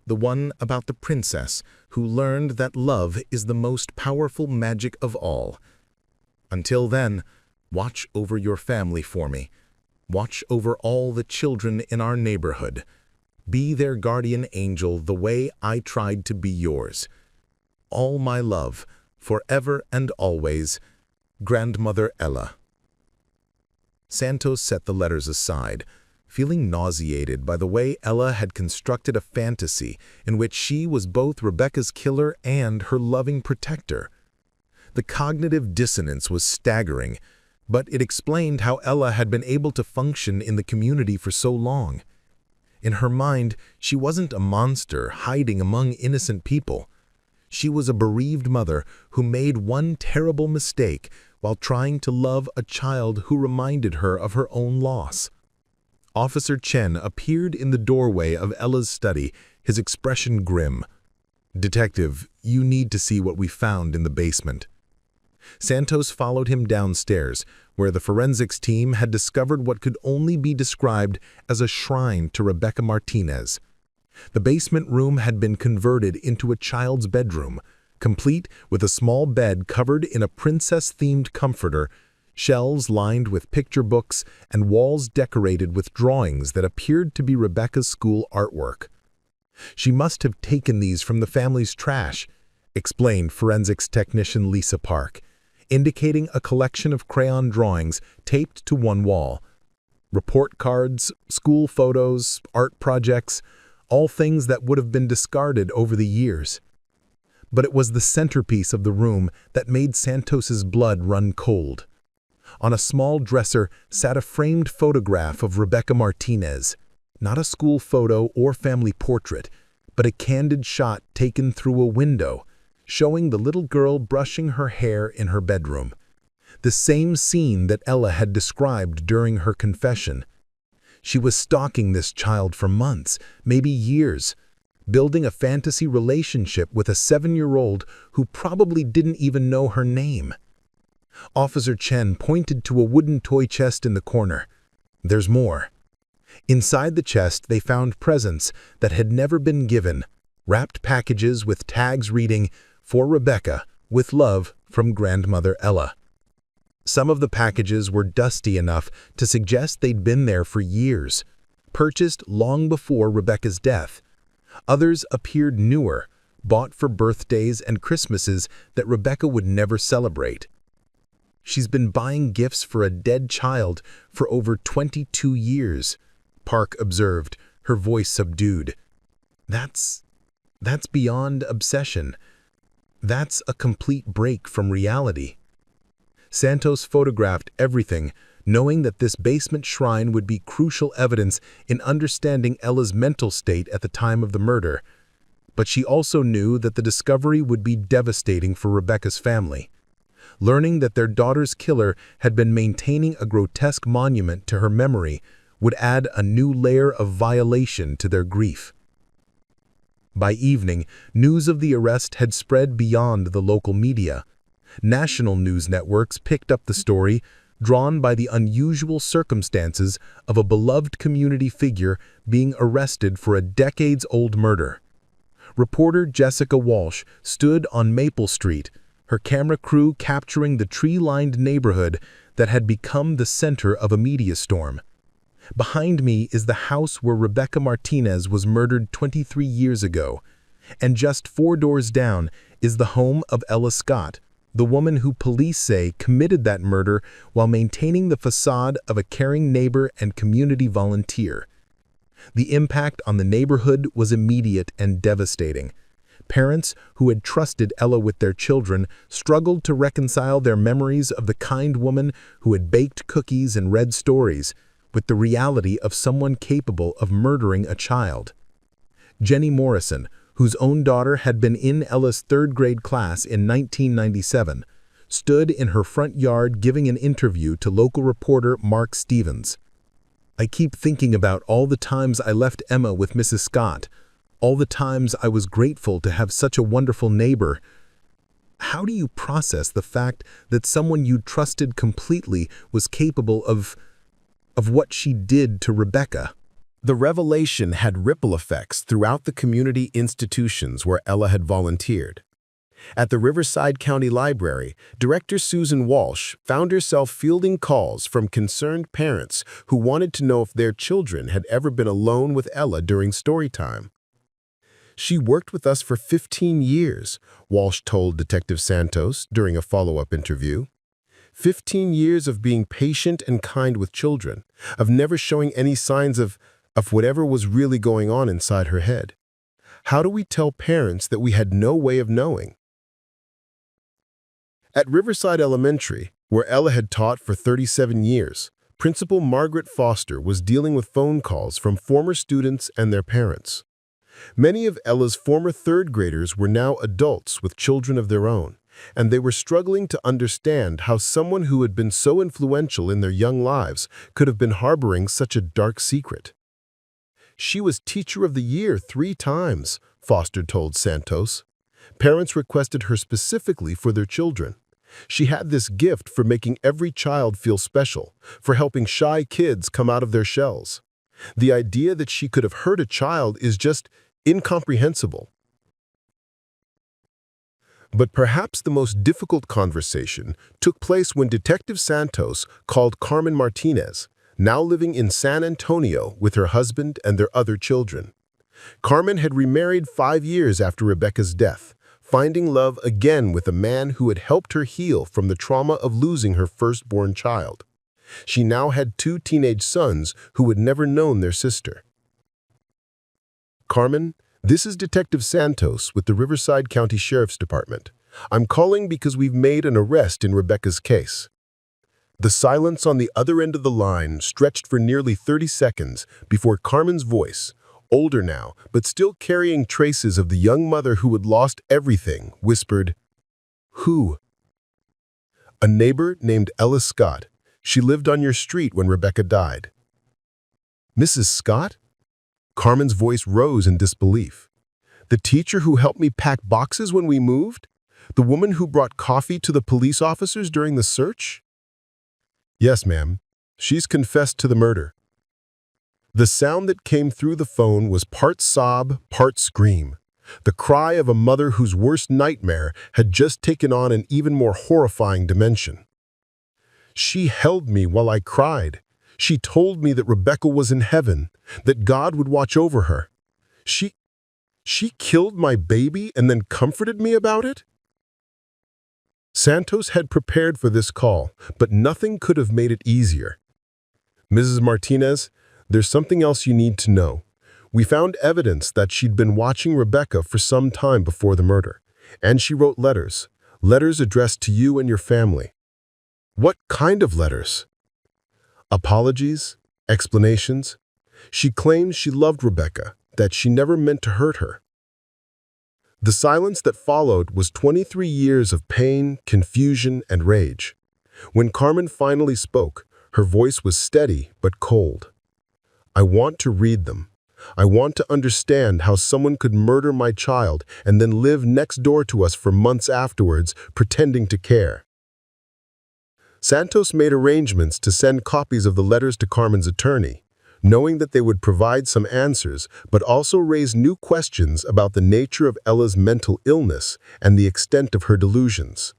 the one about the princess who learned that love is the most powerful magic of all. Until then, watch over your family for me. Watch over all the children in our neighborhood. Be their guardian angel the way I tried to be yours. All my love, forever and always, Grandmother Ella. Santos set the letters aside, feeling nauseated by the way Ella had constructed a fantasy in which she was both Rebecca's killer and her loving protector. The cognitive dissonance was staggering, but it explained how Ella had been able to function in the community for so long. In her mind, she wasn't a monster hiding among innocent people. She was a bereaved mother who made one terrible mistake while trying to love a child who reminded her of her own loss. Officer Chen appeared in the doorway of Ella's study, his expression grim. "Detective, you need to see what we found in the basement." Santos followed him downstairs, where the forensics team had discovered what could only be described as a shrine to Rebecca Martinez. The basement room had been converted into a child's bedroom, complete with a small bed covered in a princess-themed comforter, shelves lined with picture books, and walls decorated with drawings that appeared to be Rebecca's school artwork. "She must have taken these from the family's trash," explained forensics technician Lisa Park, indicating a collection of crayon drawings taped to one wall. Report cards, school photos, art projects, all things that would have been discarded over the years. But it was the centerpiece of the room that made Santos's blood run cold. On a small dresser sat a framed photograph of Rebecca Martinez, not a school photo or family portrait, but a candid shot taken through a window, showing the little girl brushing her hair in her bedroom. The same scene that Ella had described during her confession. She was stalking this child for months, maybe years, building a fantasy relationship with a 7-year-old who probably didn't even know her name. Officer Chen pointed to a wooden toy chest in the corner. There's more. Inside the chest, they found presents that had never been given, wrapped packages with tags reading, "For Rebecca, with love from Grandmother Ella." Some of the packages were dusty enough to suggest they'd been there for years, purchased long before Rebecca's death. Others appeared newer, bought for birthdays and Christmases that Rebecca would never celebrate. "She's been buying gifts for a dead child for over 22 years, Park observed, her voice subdued. That's beyond obsession. That's a complete break from reality." Santos photographed everything, knowing that this basement shrine would be crucial evidence in understanding Ella's mental state at the time of the murder. But she also knew that the discovery would be devastating for Rebecca's family. Learning that their daughter's killer had been maintaining a grotesque monument to her memory would add a new layer of violation to their grief. By evening, news of the arrest had spread beyond the local media. National news networks picked up the story, drawn by the unusual circumstances of a beloved community figure being arrested for a decades-old murder. Reporter Jessica Walsh stood on Maple Street, her camera crew capturing the tree-lined neighborhood that had become the center of a media storm. "Behind me is the house where Rebecca Martinez was murdered 23 years ago, and just 4 doors down is the home of Ella Scott, the woman who police say committed that murder while maintaining the facade of a caring neighbor and community volunteer." The impact on the neighborhood was immediate and devastating. Parents who had trusted Ella with their children struggled to reconcile their memories of the kind woman who had baked cookies and read stories with the reality of someone capable of murdering a child. Jenny Morrison, whose own daughter had been in Ella's third-grade class in 1997, stood in her front yard giving an interview to local reporter Mark Stevens. "I keep thinking about all the times I left Emma with Mrs. Scott, all the times I was grateful to have such a wonderful neighbor." How do you process the fact that someone you trusted completely was capable of what she did to Rebecca? The revelation had ripple effects throughout the community institutions where Ella had volunteered. At the Riverside County Library, Director Susan Walsh found herself fielding calls from concerned parents who wanted to know if their children had ever been alone with Ella during story time. "She worked with us for 15 years, Walsh told Detective Santos during a follow-up interview. 15 years of being patient and kind with children, of never showing any signs of whatever was really going on inside her head. How do we tell parents that we had no way of knowing?" At Riverside Elementary, where Ella had taught for 37 years, Principal Margaret Foster was dealing with phone calls from former students and their parents. Many of Ella's former third graders were now adults with children of their own, and they were struggling to understand how someone who had been so influential in their young lives could have been harboring such a dark secret. "She was Teacher of the Year 3 times, Foster told Santos. Parents requested her specifically for their children. She had this gift for making every child feel special, for helping shy kids come out of their shells. The idea that she could have hurt a child is just incomprehensible." But perhaps the most difficult conversation took place when Detective Santos called Carmen Martinez, now living in San Antonio with her husband and their other children. Carmen had remarried 5 years after Rebecca's death, finding love again with a man who had helped her heal from the trauma of losing her firstborn child. She now had 2 teenage sons who had never known their sister. "Carmen, this is Detective Santos with the Riverside County Sheriff's Department. I'm calling because we've made an arrest in Rebecca's case." The silence on the other end of the line stretched for nearly 30 seconds before Carmen's voice, older now but still carrying traces of the young mother who had lost everything, whispered, "Who?" "A neighbor named Ella Scott. She lived on your street when Rebecca died." "Mrs. Scott?" Carmen's voice rose in disbelief. "The teacher who helped me pack boxes when we moved? The woman who brought coffee to the police officers during the search? Yes, ma'am. She's confessed to the murder. The sound that came through the phone was part sob, part scream. The cry of a mother whose worst nightmare had just taken on an even more horrifying dimension. She held me while I cried. She told me that Rebecca was in heaven, that God would watch over her. She killed my baby and then comforted me about it? Santos had prepared for this call, but nothing could have made it easier. Mrs. Martinez, there's something else you need to know. We found evidence that she'd been watching Rebecca for some time before the murder, and she wrote letters addressed to you and your family. What kind of letters? Apologies? Explanations? She claims she loved Rebecca, that she never meant to hurt her. The silence that followed was 23 years of pain, confusion, and rage. When Carmen finally spoke, her voice was steady but cold. I want to read them. I want to understand how someone could murder my child and then live next door to us for months afterwards, pretending to care. Santos made arrangements to send copies of the letters to Carmen's attorney, knowing that they would provide some answers, but also raise new questions about the nature of Ella's mental illness and the extent of her delusions.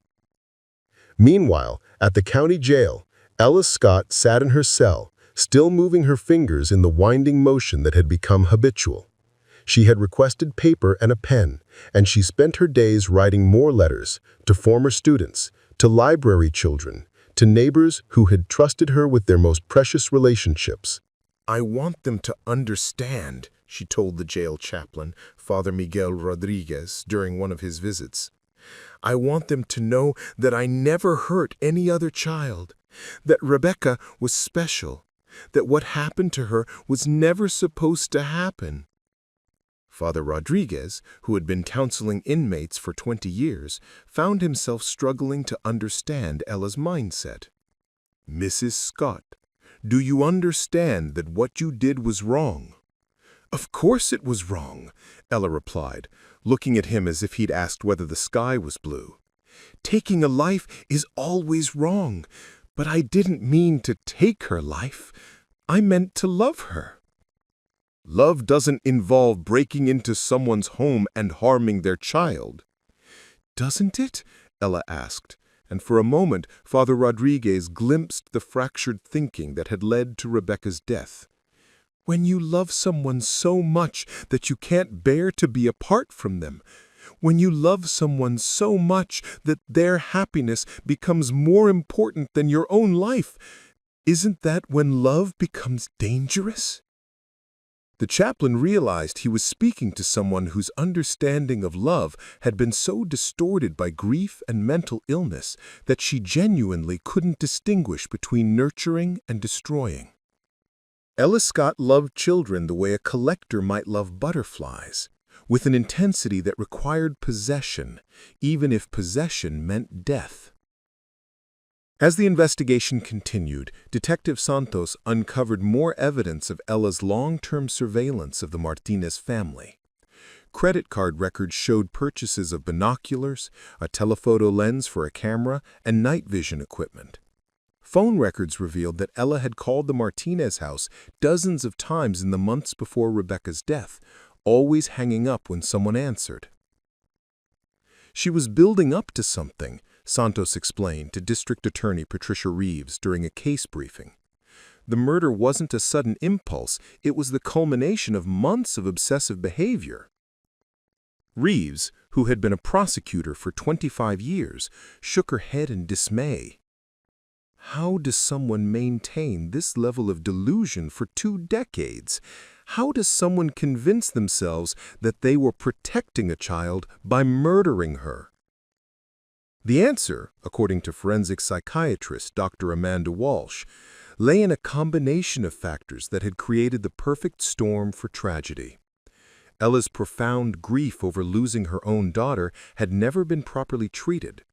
Meanwhile, at the county jail, Ella Scott sat in her cell, still moving her fingers in the winding motion that had become habitual. She had requested paper and a pen, and she spent her days writing more letters to former students, to library children, to neighbors who had trusted her with their most precious relationships. I want them to understand, she told the jail chaplain, Father Miguel Rodriguez, during one of his visits. I want them to know that I never hurt any other child, that Rebecca was special, that what happened to her was never supposed to happen. Father Rodriguez, who had been counseling inmates for 20 years, found himself struggling to understand Ella's mindset. Mrs. Scott, do you understand that what you did was wrong? Of course it was wrong, Ella replied, looking at him as if he'd asked whether the sky was blue. Taking a life is always wrong, but I didn't mean to take her life. I meant to love her. Love doesn't involve breaking into someone's home and harming their child. Doesn't it? Ella asked, and for a moment Father Rodriguez glimpsed the fractured thinking that had led to Rebecca's death. When you love someone so much that you can't bear to be apart from them, when you love someone so much that their happiness becomes more important than your own life, isn't that when love becomes dangerous? The chaplain realized he was speaking to someone whose understanding of love had been so distorted by grief and mental illness that she genuinely couldn't distinguish between nurturing and destroying. Ella Scott loved children the way a collector might love butterflies, with an intensity that required possession, even if possession meant death. As the investigation continued, Detective Santos uncovered more evidence of Ella's long-term surveillance of the Martinez family. Credit card records showed purchases of binoculars, a telephoto lens for a camera, and night vision equipment. Phone records revealed that Ella had called the Martinez house dozens of times in the months before Rebecca's death, always hanging up when someone answered. She was building up to something, Santos explained to District Attorney Patricia Reeves during a case briefing. The murder wasn't a sudden impulse, it was the culmination of months of obsessive behavior. Reeves, who had been a prosecutor for 25 years, shook her head in dismay. How does someone maintain this level of delusion for 2 decades? How does someone convince themselves that they were protecting a child by murdering her? The answer, according to forensic psychiatrist Dr. Amanda Walsh, lay in a combination of factors that had created the perfect storm for tragedy. Ella's profound grief over losing her own daughter had never been properly treated.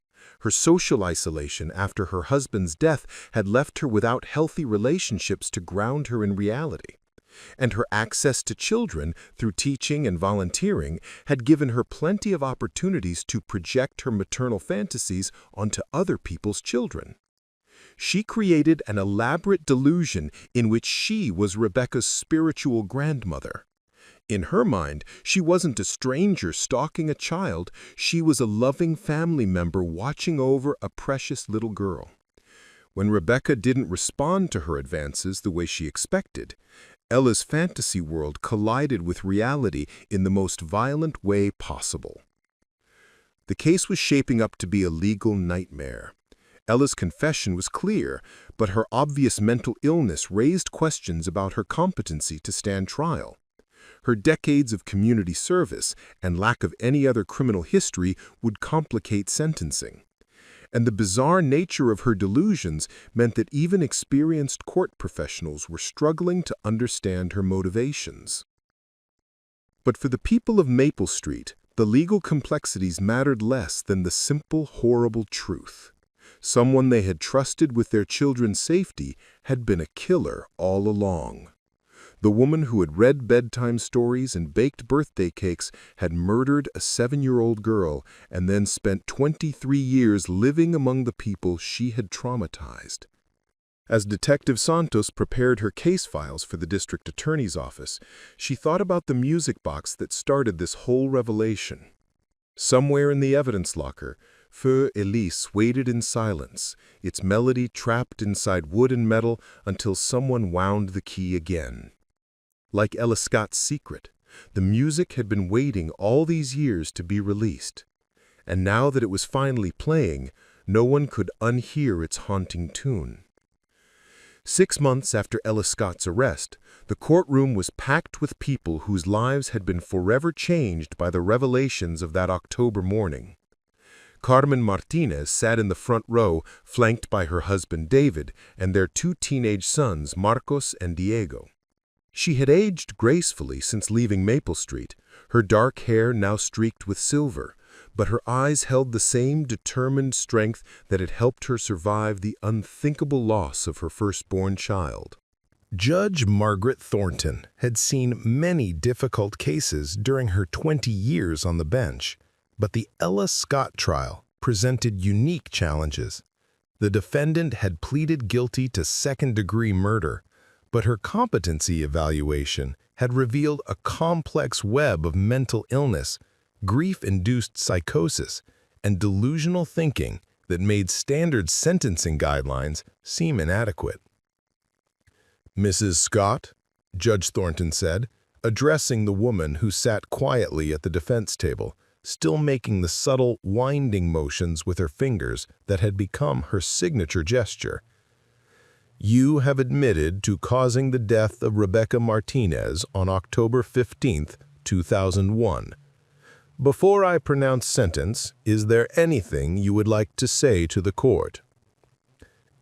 Her social isolation after her husband's death had left her without healthy relationships to ground her in reality. And her access to children through teaching and volunteering had given her plenty of opportunities to project her maternal fantasies onto other people's children. She created an elaborate delusion in which she was Rebecca's spiritual grandmother. In her mind, she wasn't a stranger stalking a child, she was a loving family member watching over a precious little girl. When Rebecca didn't respond to her advances the way she expected, Ella's fantasy world collided with reality in the most violent way possible. The case was shaping up to be a legal nightmare. Ella's confession was clear, but her obvious mental illness raised questions about her competency to stand trial. Her decades of community service and lack of any other criminal history would complicate sentencing. And the bizarre nature of her delusions meant that even experienced court professionals were struggling to understand her motivations. But for the people of Maple Street, the legal complexities mattered less than the simple, horrible truth. Someone they had trusted with their children's safety had been a killer all along. The woman who had read bedtime stories and baked birthday cakes had murdered a 7-year-old girl and then spent 23 years living among the people she had traumatized. As Detective Santos prepared her case files for the district attorney's office, she thought about the music box that started this whole revelation. Somewhere in the evidence locker, Feu Elise waited in silence, its melody trapped inside wood and metal until someone wound the key again. Like Ella Scott's secret, the music had been waiting all these years to be released. And now that it was finally playing, no one could unhear its haunting tune. 6 months after Ella Scott's arrest, the courtroom was packed with people whose lives had been forever changed by the revelations of that October morning. Carmen Martinez sat in the front row, flanked by her husband David and their 2 teenage sons, Marcos and Diego. She had aged gracefully since leaving Maple Street, her dark hair now streaked with silver, but her eyes held the same determined strength that had helped her survive the unthinkable loss of her firstborn child. Judge Margaret Thornton had seen many difficult cases during her 20 years on the bench, but the Ella Scott trial presented unique challenges. The defendant had pleaded guilty to second-degree murder, but her competency evaluation had revealed a complex web of mental illness, grief-induced psychosis, and delusional thinking that made standard sentencing guidelines seem inadequate. "Mrs. Scott," Judge Thornton said, addressing the woman who sat quietly at the defense table, still making the subtle, winding motions with her fingers that had become her signature gesture. "You have admitted to causing the death of Rebecca Martinez on October 15, 2001. Before I pronounce sentence, is there anything you would like to say to the court?"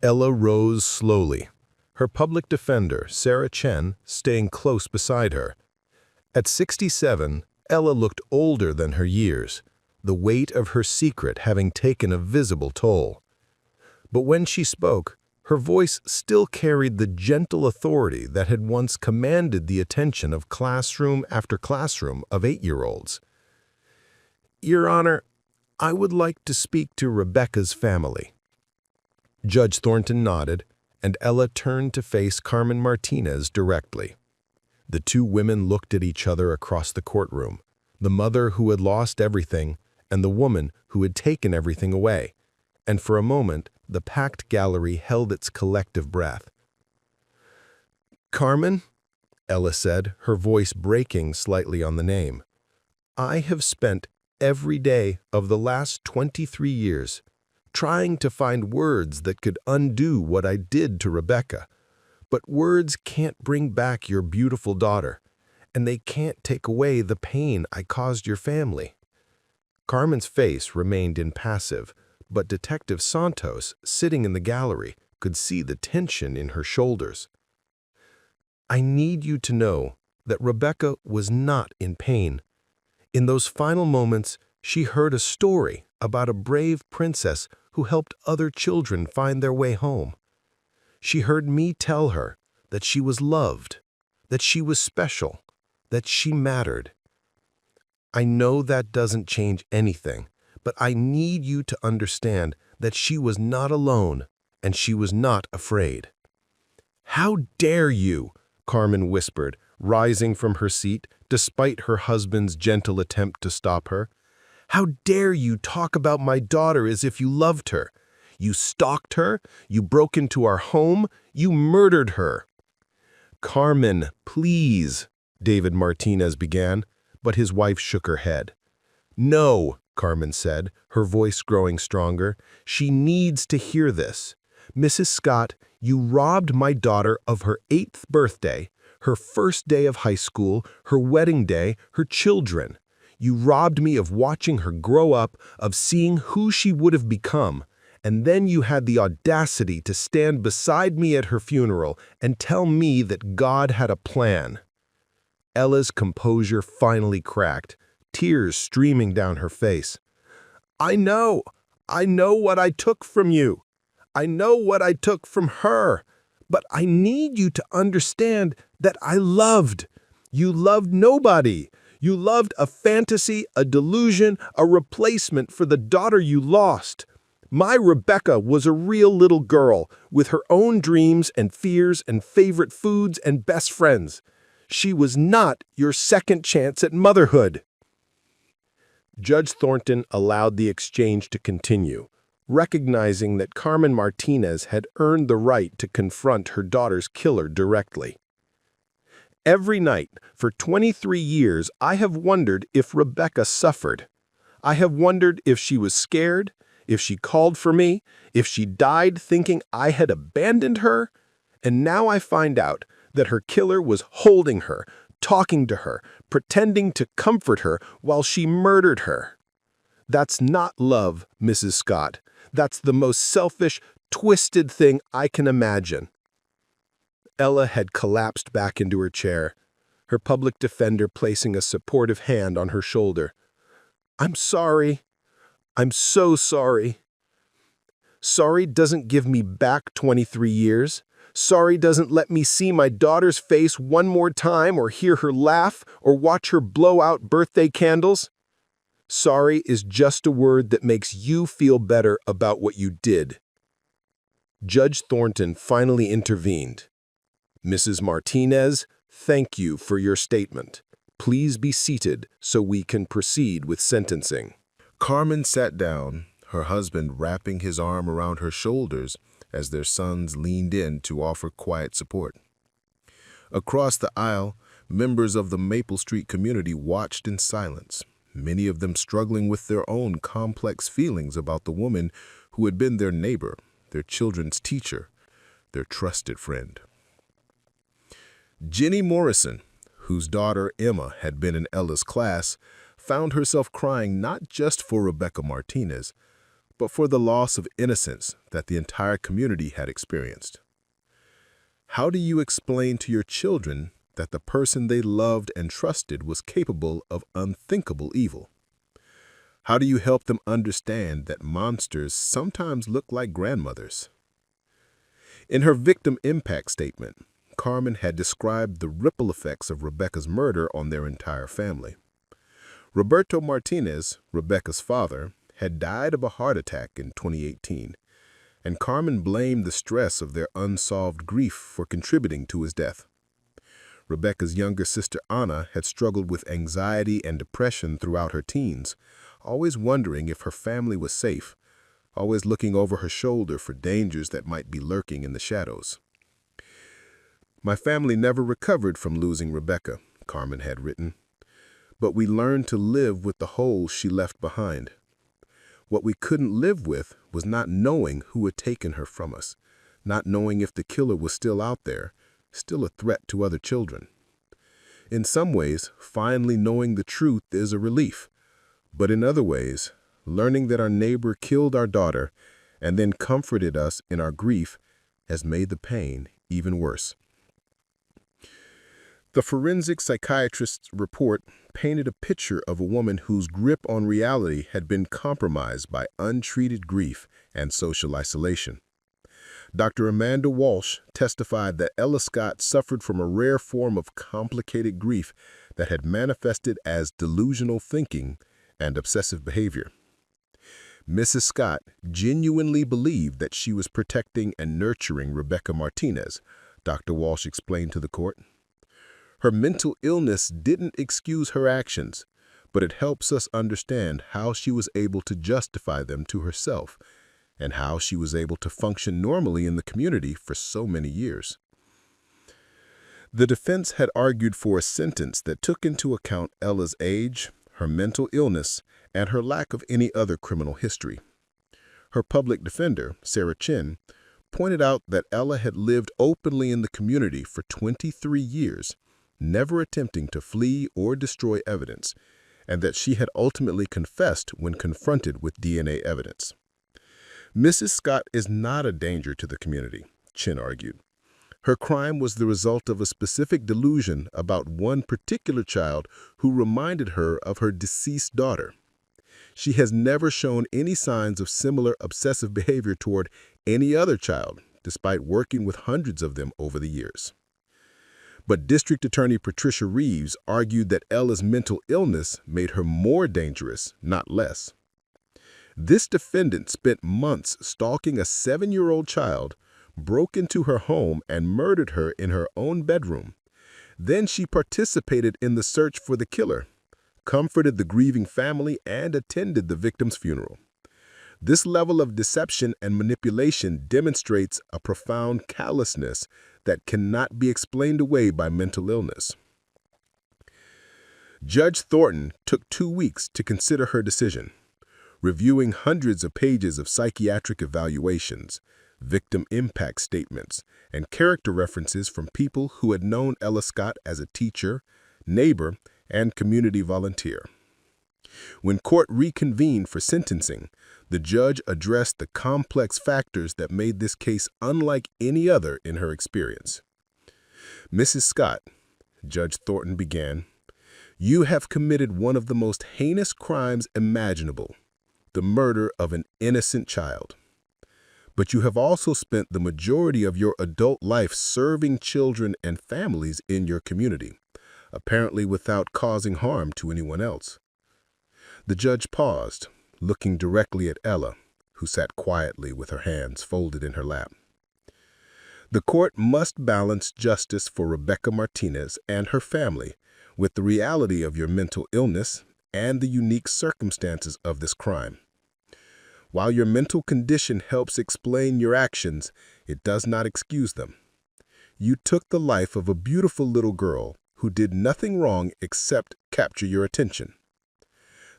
Ella rose slowly, her public defender, Sarah Chen, staying close beside her. At 67, Ella looked older than her years, the weight of her secret having taken a visible toll. But when she spoke, her voice still carried the gentle authority that had once commanded the attention of classroom after classroom of 8-year-olds. "Your Honor, I would like to speak to Rebecca's family." Judge Thornton nodded, and Ella turned to face Carmen Martinez directly. The 2 women looked at each other across the courtroom, the mother who had lost everything and the woman who had taken everything away, and for a moment the packed gallery held its collective breath. "Carmen," Ella said, her voice breaking slightly on the name, "I have spent every day of the last 23 years trying to find words that could undo what I did to Rebecca. But words can't bring back your beautiful daughter, and they can't take away the pain I caused your family." Carmen's face remained impassive, but Detective Santos, sitting in the gallery, could see the tension in her shoulders. "I need you to know that Rebecca was not in pain. In those final moments, she heard a story about a brave princess who helped other children find their way home. She heard me tell her that she was loved, that she was special, that she mattered. I know that doesn't change anything, but I need you to understand that she was not alone and she was not afraid. How dare you, Carmen whispered, rising from her seat despite her husband's gentle attempt to stop her. How dare you talk about my daughter as if you loved her? You stalked her, you broke into our home, you murdered her. Carmen, please, David Martinez began, but his wife shook her head. No, Carmen said, her voice growing stronger. She needs to hear this. Mrs. Scott, you robbed my daughter of her 8th birthday, her first day of high school, her wedding day, her children. You robbed me of watching her grow up, of seeing who she would have become. And then you had the audacity to stand beside me at her funeral and tell me that God had a plan. Ella's composure finally cracked, tears streaming down her face. I know what I took from you. I know what I took from her. But I need you to understand that I loved. You loved nobody. You loved a fantasy, a delusion, a replacement for the daughter you lost. My Rebecca was a real little girl with her own dreams and fears and favorite foods and best friends. She was not your second chance at motherhood. Judge Thornton allowed the exchange to continue, recognizing that Carmen Martinez had earned the right to confront her daughter's killer directly. Every night, for 23 years, I have wondered if Rebecca suffered. I have wondered if she was scared, if she called for me, if she died thinking I had abandoned her. And now I find out that her killer was holding her, talking to her, pretending to comfort her while she murdered her. That's not love, Mrs. Scott. That's the most selfish, twisted thing I can imagine. Ella had collapsed back into her chair, her public defender placing a supportive hand on her shoulder. I'm sorry. I'm so sorry. Sorry doesn't give me back 23 years. Sorry doesn't let me see my daughter's face one more time or hear her laugh or watch her blow out birthday candles. Sorry is just a word that makes you feel better about what you did. Judge Thornton finally intervened. Mrs. Martinez, thank you for your statement. Please be seated so we can proceed with sentencing. Carmen sat down, her husband wrapping his arm around her shoulders as their sons leaned in to offer quiet support. Across the aisle, members of the Maple Street community watched in silence, many of them struggling with their own complex feelings about the woman who had been their neighbor, their children's teacher, their trusted friend. Jenny Morrison, whose daughter Emma had been in Ella's class, found herself crying not just for Rebecca Martinez, but for the loss of innocence that the entire community had experienced. How do you explain to your children that the person they loved and trusted was capable of unthinkable evil? How do you help them understand that monsters sometimes look like grandmothers? In her victim impact statement, Carmen had described the ripple effects of Rebecca's murder on their entire family. Roberto Martinez, Rebecca's father, had died of a heart attack in 2018, and Carmen blamed the stress of their unsolved grief for contributing to his death. Rebecca's younger sister Anna had struggled with anxiety and depression throughout her teens, always wondering if her family was safe, always looking over her shoulder for dangers that might be lurking in the shadows. My family never recovered from losing Rebecca, Carmen had written, but we learned to live with the holes she left behind. What we couldn't live with was not knowing who had taken her from us, not knowing if the killer was still out there, still a threat to other children. In some ways, finally knowing the truth is a relief, but in other ways, learning that our neighbor killed our daughter and then comforted us in our grief has made the pain even worse. The forensic psychiatrist's report painted a picture of a woman whose grip on reality had been compromised by untreated grief and social isolation. Dr. Amanda Walsh testified that Ella Scott suffered from a rare form of complicated grief that had manifested as delusional thinking and obsessive behavior. Mrs. Scott genuinely believed that she was protecting and nurturing Rebecca Martinez, Dr. Walsh explained to the court. Her mental illness didn't excuse her actions, but it helps us understand how she was able to justify them to herself and how she was able to function normally in the community for so many years. The defense had argued for a sentence that took into account Ella's age, her mental illness, and her lack of any other criminal history. Her public defender, Sarah Chin, pointed out that Ella had lived openly in the community for 23 years, never attempting to flee or destroy evidence, and that she had ultimately confessed when confronted with DNA evidence. Mrs. Scott is not a danger to the community, Chin argued. Her crime was the result of a specific delusion about one particular child who reminded her of her deceased daughter. She has never shown any signs of similar obsessive behavior toward any other child, despite working with hundreds of them over the years. But District Attorney Patricia Reeves argued that Ella's mental illness made her more dangerous, not less. This defendant spent months stalking a 7-year-old child, broke into her home, and murdered her in her own bedroom. Then she participated in the search for the killer, comforted the grieving family, and attended the victim's funeral. This level of deception and manipulation demonstrates a profound callousness that cannot be explained away by mental illness. Judge Thornton took 2 weeks to consider her decision, reviewing hundreds of pages of psychiatric evaluations, victim impact statements, and character references from people who had known Ella Scott as a teacher, neighbor, and community volunteer. When court reconvened for sentencing, the judge addressed the complex factors that made this case unlike any other in her experience. Mrs. Scott, Judge Thornton began, you have committed one of the most heinous crimes imaginable, the murder of an innocent child. But you have also spent the majority of your adult life serving children and families in your community, apparently without causing harm to anyone else. The judge paused, looking directly at Ella, who sat quietly with her hands folded in her lap. The court must balance justice for Rebecca Martinez and her family with the reality of your mental illness and the unique circumstances of this crime. While your mental condition helps explain your actions, it does not excuse them. You took the life of a beautiful little girl who did nothing wrong except capture your attention.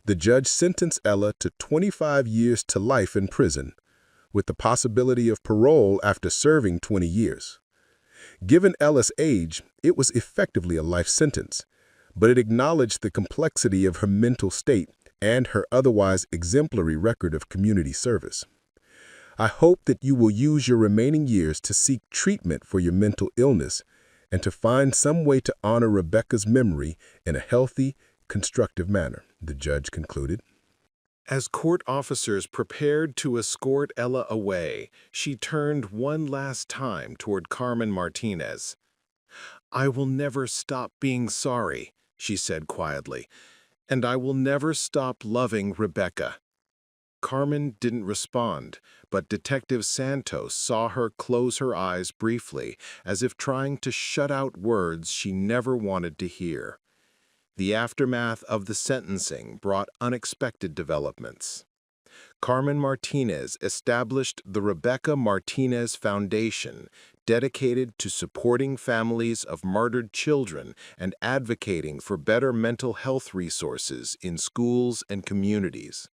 The judge sentenced Ella to 25 years to life in prison, with the possibility of parole after serving 20 years. Given Ella's age, it was effectively a life sentence, but it acknowledged the complexity of her mental state and her otherwise exemplary record of community service. I hope that you will use your remaining years to seek treatment for your mental illness and to find some way to honor Rebecca's memory in a healthy, constructive manner, the judge concluded. As court officers prepared to escort Ella away, she turned one last time toward Carmen Martinez. "I will never stop being sorry," she said quietly, "and I will never stop loving Rebecca." Carmen didn't respond, but Detective Santos saw her close her eyes briefly, as if trying to shut out words she never wanted to hear. The aftermath of the sentencing brought unexpected developments. Carmen Martinez established the Rebecca Martinez Foundation, dedicated to supporting families of murdered children and advocating for better mental health resources in schools and communities.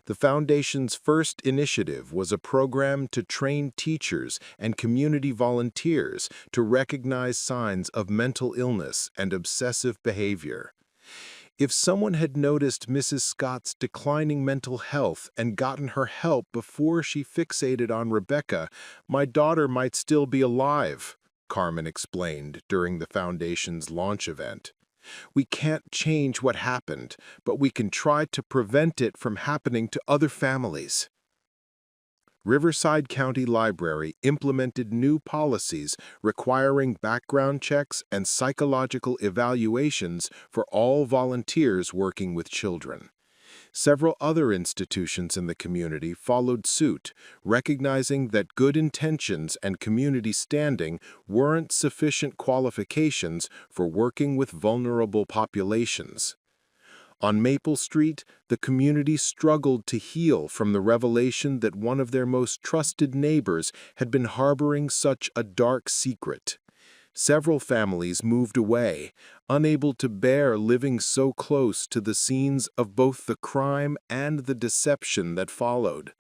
The Foundation's first initiative was a program to train teachers and community volunteers to recognize signs of mental illness and obsessive behavior. If someone had noticed Mrs. Scott's declining mental health and gotten her help before she fixated on Rebecca, my daughter might still be alive, Carmen explained during the Foundation's launch event. We can't change what happened, but we can try to prevent it from happening to other families. Riverside County Library implemented new policies requiring background checks and psychological evaluations for all volunteers working with children. Several other institutions in the community followed suit, recognizing that good intentions and community standing weren't sufficient qualifications for working with vulnerable populations. On Maple Street, the community struggled to heal from the revelation that one of their most trusted neighbors had been harboring such a dark secret. Several families moved away, unable to bear living so close to the scenes of both the crime and the deception that followed.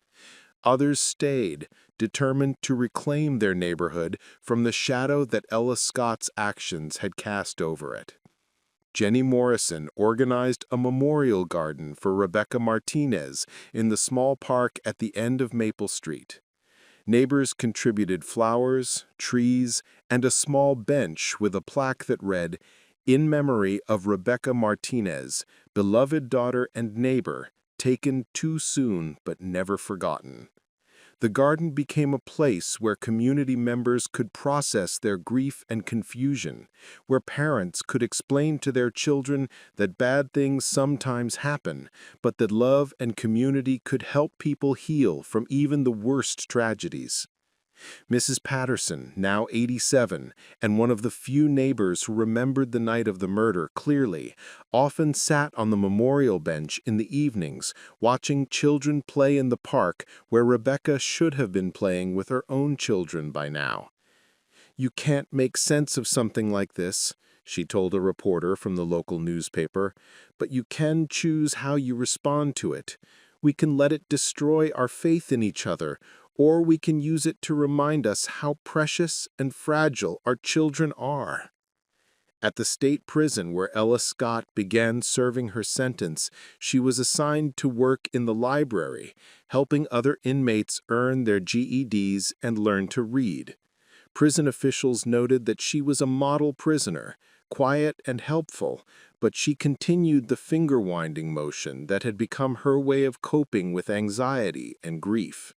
Others stayed, determined to reclaim their neighborhood from the shadow that Ella Scott's actions had cast over it. Jenny Morrison organized a memorial garden for Rebecca Martinez in the small park at the end of Maple Street. Neighbors contributed flowers, trees, and a small bench with a plaque that read, "In memory of Rebecca Martinez, beloved daughter and neighbor, taken too soon but never forgotten." The garden became a place where community members could process their grief and confusion, where parents could explain to their children that bad things sometimes happen, but that love and community could help people heal from even the worst tragedies. Mrs. Patterson, now 87, and one of the few neighbors who remembered the night of the murder clearly, often sat on the memorial bench in the evenings, watching children play in the park where Rebecca should have been playing with her own children by now. "You can't make sense of something like this," she told a reporter from the local newspaper, "but you can choose how you respond to it. We can let it destroy our faith in each other, or we can use it to remind us how precious and fragile our children are." At the state prison where Ella Scott began serving her sentence, she was assigned to work in the library, helping other inmates earn their GEDs and learn to read. Prison officials noted that she was a model prisoner, quiet and helpful, but she continued the finger-winding motion that had become her way of coping with anxiety and grief.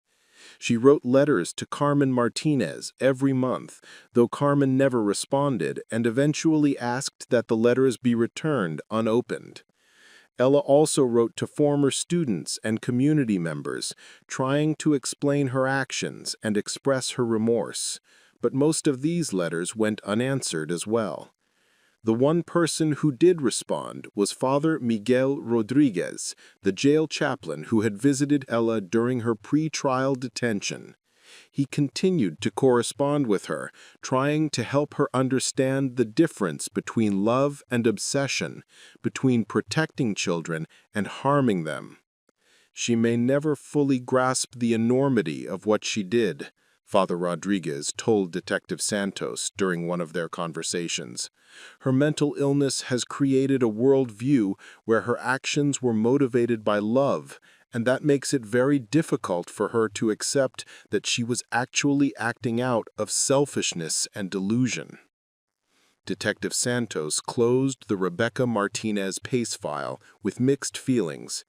She wrote letters to Carmen Martinez every month, though Carmen never responded and eventually asked that the letters be returned unopened. Ella also wrote to former students and community members, trying to explain her actions and express her remorse, but most of these letters went unanswered as well. The one person who did respond was Father Miguel Rodriguez, the jail chaplain who had visited Ella during her pre-trial detention. He continued to correspond with her, trying to help her understand the difference between love and obsession, between protecting children and harming them. "She may never fully grasp the enormity of what she did," Father Rodriguez told Detective Santos during one of their conversations. "Her mental illness has created a worldview where her actions were motivated by love, and that makes it very difficult for her to accept that she was actually acting out of selfishness and delusion." Detective Santos closed the Rebecca Martinez case file with mixed feelings.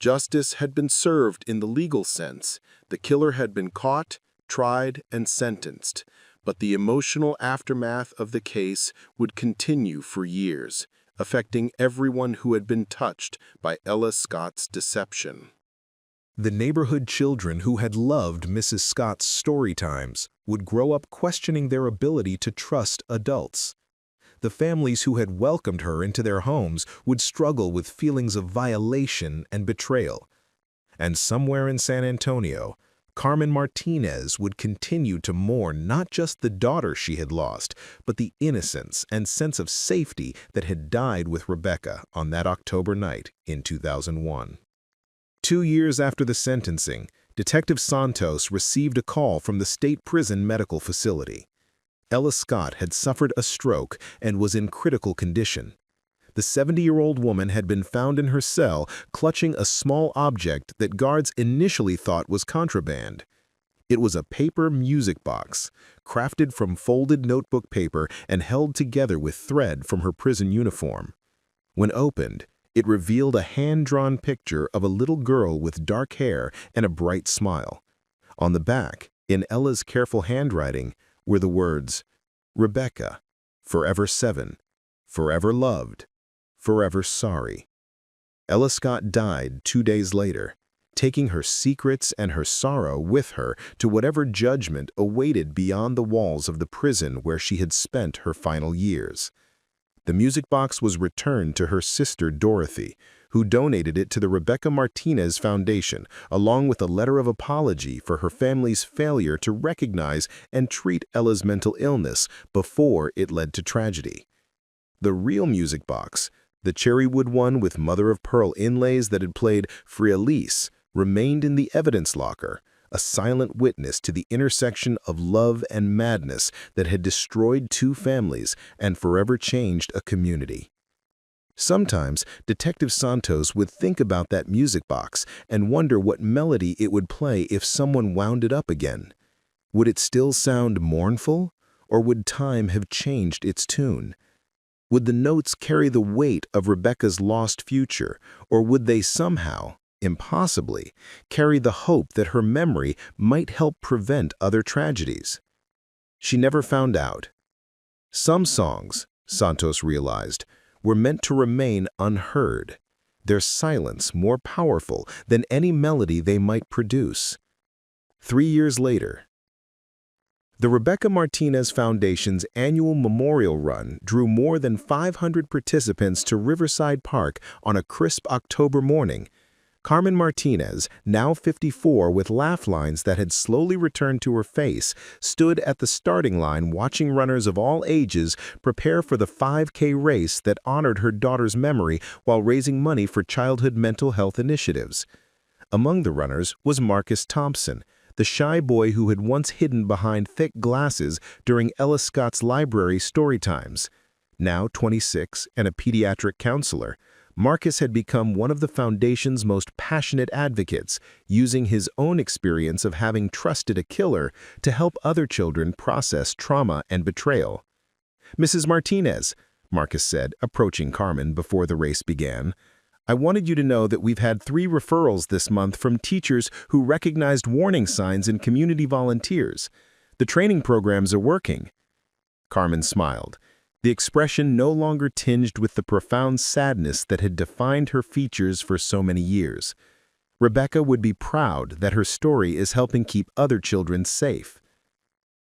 Justice had been served in the legal sense. The killer had been caught, tried, and sentenced, but the emotional aftermath of the case would continue for years, affecting everyone who had been touched by Ella Scott's deception. The neighborhood children who had loved Mrs. Scott's story times would grow up questioning their ability to trust adults. The families who had welcomed her into their homes would struggle with feelings of violation and betrayal. And somewhere in San Antonio, Carmen Martinez would continue to mourn not just the daughter she had lost, but the innocence and sense of safety that had died with Rebecca on that October night in 2001. 2 years after the sentencing, Detective Santos received a call from the state prison medical facility. Ella Scott had suffered a stroke and was in critical condition. The 70-year-old woman had been found in her cell clutching a small object that guards initially thought was contraband. It was a paper music box, crafted from folded notebook paper and held together with thread from her prison uniform. When opened, it revealed a hand-drawn picture of a little girl with dark hair and a bright smile. On the back, in Ella's careful handwriting, were the words, "Rebecca, forever 7, forever loved, forever sorry." Ella Scott died 2 days later, taking her secrets and her sorrow with her to whatever judgment awaited beyond the walls of the prison where she had spent her final years. The music box was returned to her sister Dorothy, who donated it to the Rebecca Martinez Foundation, along with a letter of apology for her family's failure to recognize and treat Ella's mental illness before it led to tragedy. The real music box, the cherrywood one with mother-of-pearl inlays that had played Frialise, remained in the evidence locker, a silent witness to the intersection of love and madness that had destroyed 2 families and forever changed a community. Sometimes, Detective Santos would think about that music box and wonder what melody it would play if someone wound it up again. Would it still sound mournful, or would time have changed its tune? Would the notes carry the weight of Rebecca's lost future, or would they somehow, impossibly, carry the hope that her memory might help prevent other tragedies? She never found out. Some songs, Santos realized, were meant to remain unheard, their silence more powerful than any melody they might produce. 3 years later, the Rebecca Martinez Foundation's annual memorial run drew more than 500 participants to Riverside Park on a crisp October morning. Carmen Martinez, now 54 with laugh lines that had slowly returned to her face, stood at the starting line watching runners of all ages prepare for the 5K race that honored her daughter's memory while raising money for childhood mental health initiatives. Among the runners was Marcus Thompson, the shy boy who had once hidden behind thick glasses during Ella Scott's library story times. Now 26 and a pediatric counselor, Marcus had become one of the Foundation's most passionate advocates, using his own experience of having trusted a killer to help other children process trauma and betrayal. "Mrs. Martinez," Marcus said, approaching Carmen before the race began, "I wanted you to know that we've had 3 referrals this month from teachers who recognized warning signs in community volunteers. The training programs are working." Carmen smiled, the expression no longer tinged with the profound sadness that had defined her features for so many years. Rebecca would be proud that her story is helping keep other children safe.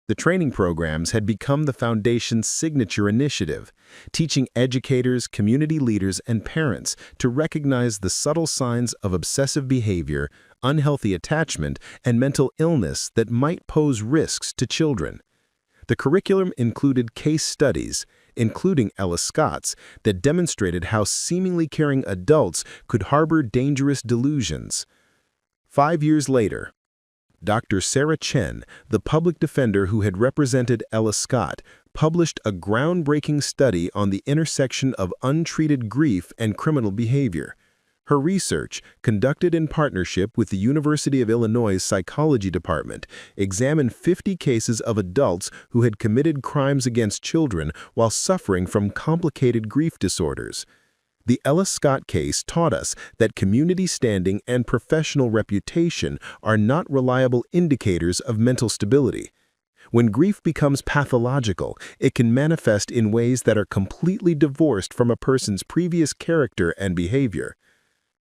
The training programs had become the Foundation's signature initiative, teaching educators, community leaders, and parents to recognize the subtle signs of obsessive behavior, unhealthy attachment, and mental illness that might pose risks to children. The curriculum included case studies, including Ella Scott's, that demonstrated how seemingly caring adults could harbor dangerous delusions. 5 years later, Dr. Sarah Chen, the public defender who had represented Ella Scott, published a groundbreaking study on the intersection of untreated grief and criminal behavior. Her research, conducted in partnership with the University of Illinois' Psychology Department, examined 50 cases of adults who had committed crimes against children while suffering from complicated grief disorders. The Ella Scott case taught us that community standing and professional reputation are not reliable indicators of mental stability. When grief becomes pathological, it can manifest in ways that are completely divorced from a person's previous character and behavior.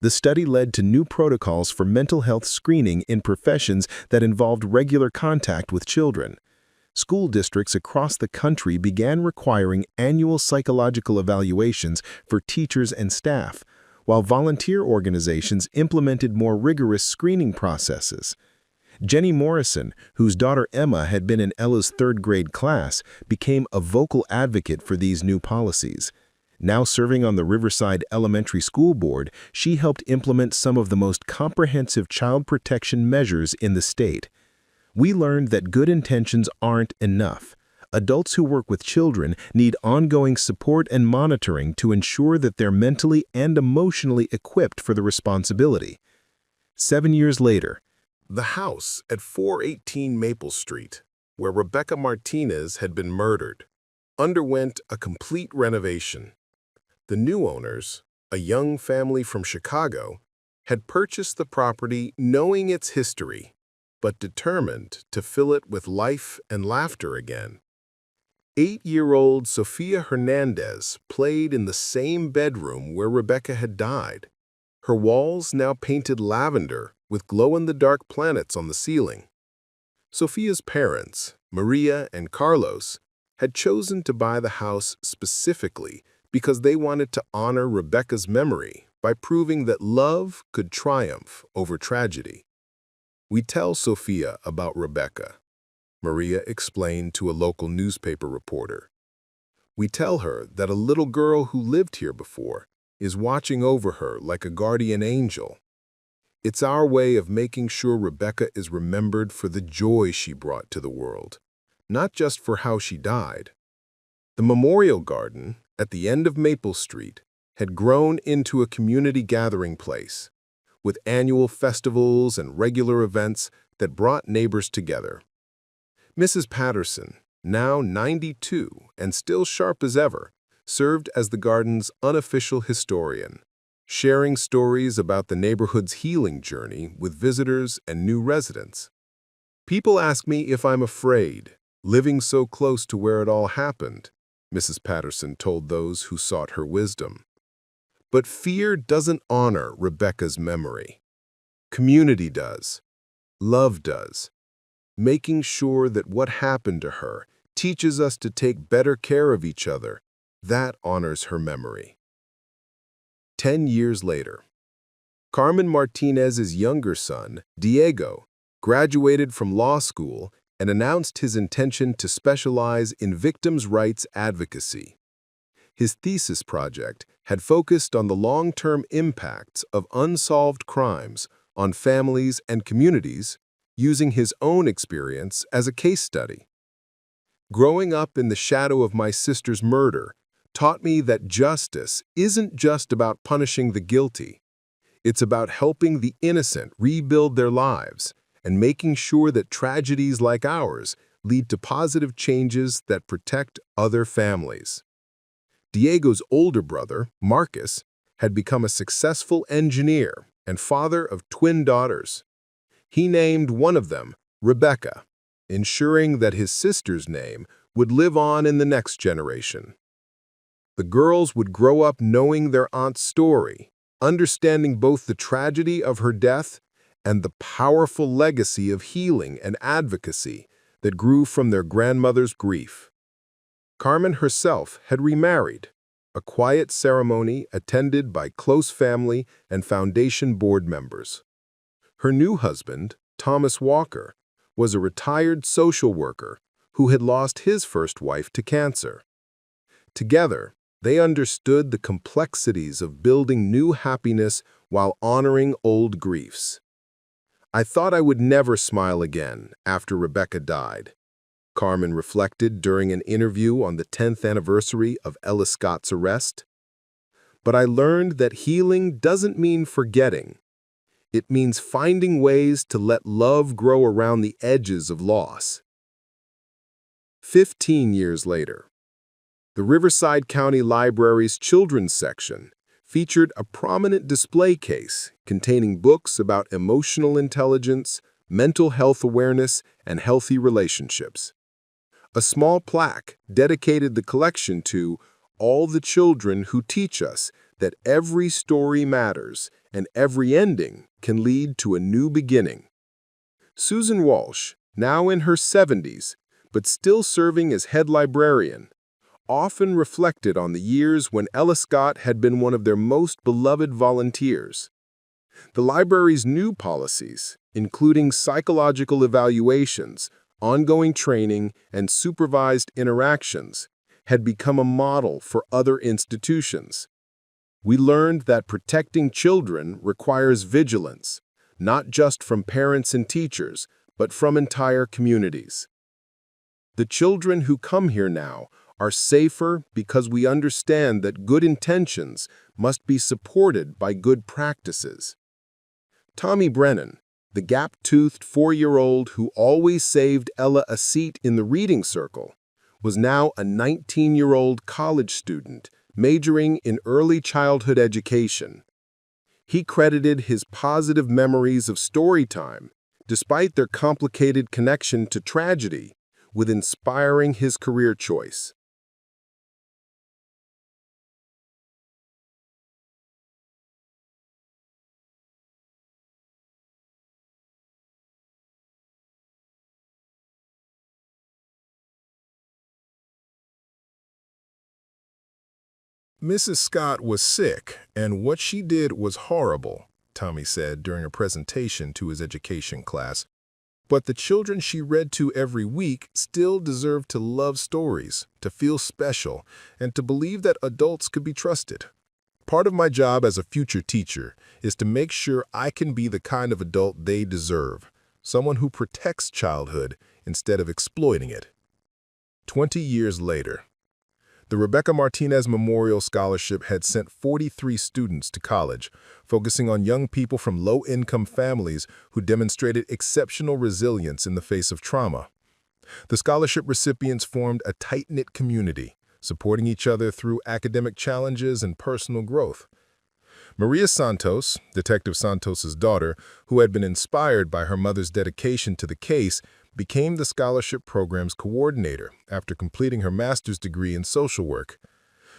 The study led to new protocols for mental health screening in professions that involved regular contact with children. School districts across the country began requiring annual psychological evaluations for teachers and staff, while volunteer organizations implemented more rigorous screening processes. Jenny Morrison, whose daughter Emma had been in Ella's 3rd grade class, became a vocal advocate for these new policies. Now serving on the Riverside Elementary School Board, she helped implement some of the most comprehensive child protection measures in the state. We learned that good intentions aren't enough. Adults who work with children need ongoing support and monitoring to ensure that they're mentally and emotionally equipped for the responsibility. 7 years later, The house at 418 Maple Street, where Rebecca Martinez had been murdered, underwent a complete renovation. The new owners, a young family from Chicago, had purchased the property knowing its history. but determined to fill it with life and laughter again. 8-year-old Sofia Hernandez played in the same bedroom where Rebecca had died. Her walls now painted lavender with glow-in-the-dark planets on the ceiling. Sofia's parents, Maria and Carlos, had chosen to buy the house specifically because they wanted to honor Rebecca's memory by proving that love could triumph over tragedy. "We tell Sofia about Rebecca," Maria explained to a local newspaper reporter. "We tell her that a little girl who lived here before is watching over her like a guardian angel. It's our way of making sure Rebecca is remembered for the joy she brought to the world, not just for how she died." The memorial garden at the end of Maple Street had grown into a community gathering place, with annual festivals and regular events that brought neighbors together. Mrs. Patterson, now 92 and still sharp as ever, served as the garden's unofficial historian, sharing stories about the neighborhood's healing journey with visitors and new residents. "People ask me if I'm afraid, living so close to where it all happened," Mrs. Patterson told those who sought her wisdom. But fear doesn't honor Rebecca's memory. Community does. Love does. Making sure that what happened to her teaches us to take better care of each other, that honors her memory. 10 years later, Carmen Martinez's younger son, Diego, graduated from law school and announced his intention to specialize in victims' rights advocacy. His thesis project had focused on the long-term impacts of unsolved crimes on families and communities, using his own experience as a case study. "Growing up in the shadow of my sister's murder taught me that justice isn't just about punishing the guilty. It's about helping the innocent rebuild their lives and making sure that tragedies like ours lead to positive changes that protect other families." Diego's older brother, Marcus, had become a successful engineer and father of twin daughters. He named one of them Rebecca, ensuring that his sister's name would live on in the next generation. The girls would grow up knowing their aunt's story, understanding both the tragedy of her death and the powerful legacy of healing and advocacy that grew from their grandmother's grief. Carmen herself had remarried, a quiet ceremony attended by close family and foundation board members. Her new husband, Thomas Walker, was a retired social worker who had lost his first wife to cancer. Together, they understood the complexities of building new happiness while honoring old griefs. "I thought I would never smile again after Rebecca died," Carmen reflected during an interview on the 10th anniversary of Ella Scott's arrest. "But I learned that healing doesn't mean forgetting. It means finding ways to let love grow around the edges of loss." 15 years later, the Riverside County Library's children's section featured a prominent display case containing books about emotional intelligence, mental health awareness, and healthy relationships. A small plaque dedicated the collection to "all the children who teach us that every story matters and every ending can lead to a new beginning." Susan Walsh, now in her 70s, but still serving as head librarian, often reflected on the years when Ella Scott had been one of their most beloved volunteers. The library's new policies, including psychological evaluations, ongoing training, and supervised interactions, had become a model for other institutions. We learned that protecting children requires vigilance, not just from parents and teachers, but from entire communities. The children who come here now are safer because we understand that good intentions must be supported by good practices. Tommy Brennan, the gap-toothed 4-year-old who always saved Ella a seat in the reading circle, was now a 19-year-old college student majoring in early childhood education. He credited his positive memories of story time despite their complicated connection to tragedy, with inspiring his career choice. Mrs. Scott was sick, and what she did was horrible, Tommy said during a presentation to his education class. But the children she read to every week still deserved to love stories, to feel special, and to believe that adults could be trusted. Part of my job as a future teacher is to make sure I can be the kind of adult they deserve, someone who protects childhood instead of exploiting it. 20 years later, the Rebecca Martinez Memorial Scholarship had sent 43 students to college, focusing on young people from low-income families who demonstrated exceptional resilience in the face of trauma. The scholarship recipients formed a tight-knit community, supporting each other through academic challenges and personal growth. Maria Santos, Detective Santos's daughter, who had been inspired by her mother's dedication to the case, became the scholarship program's coordinator after completing her master's degree in social work.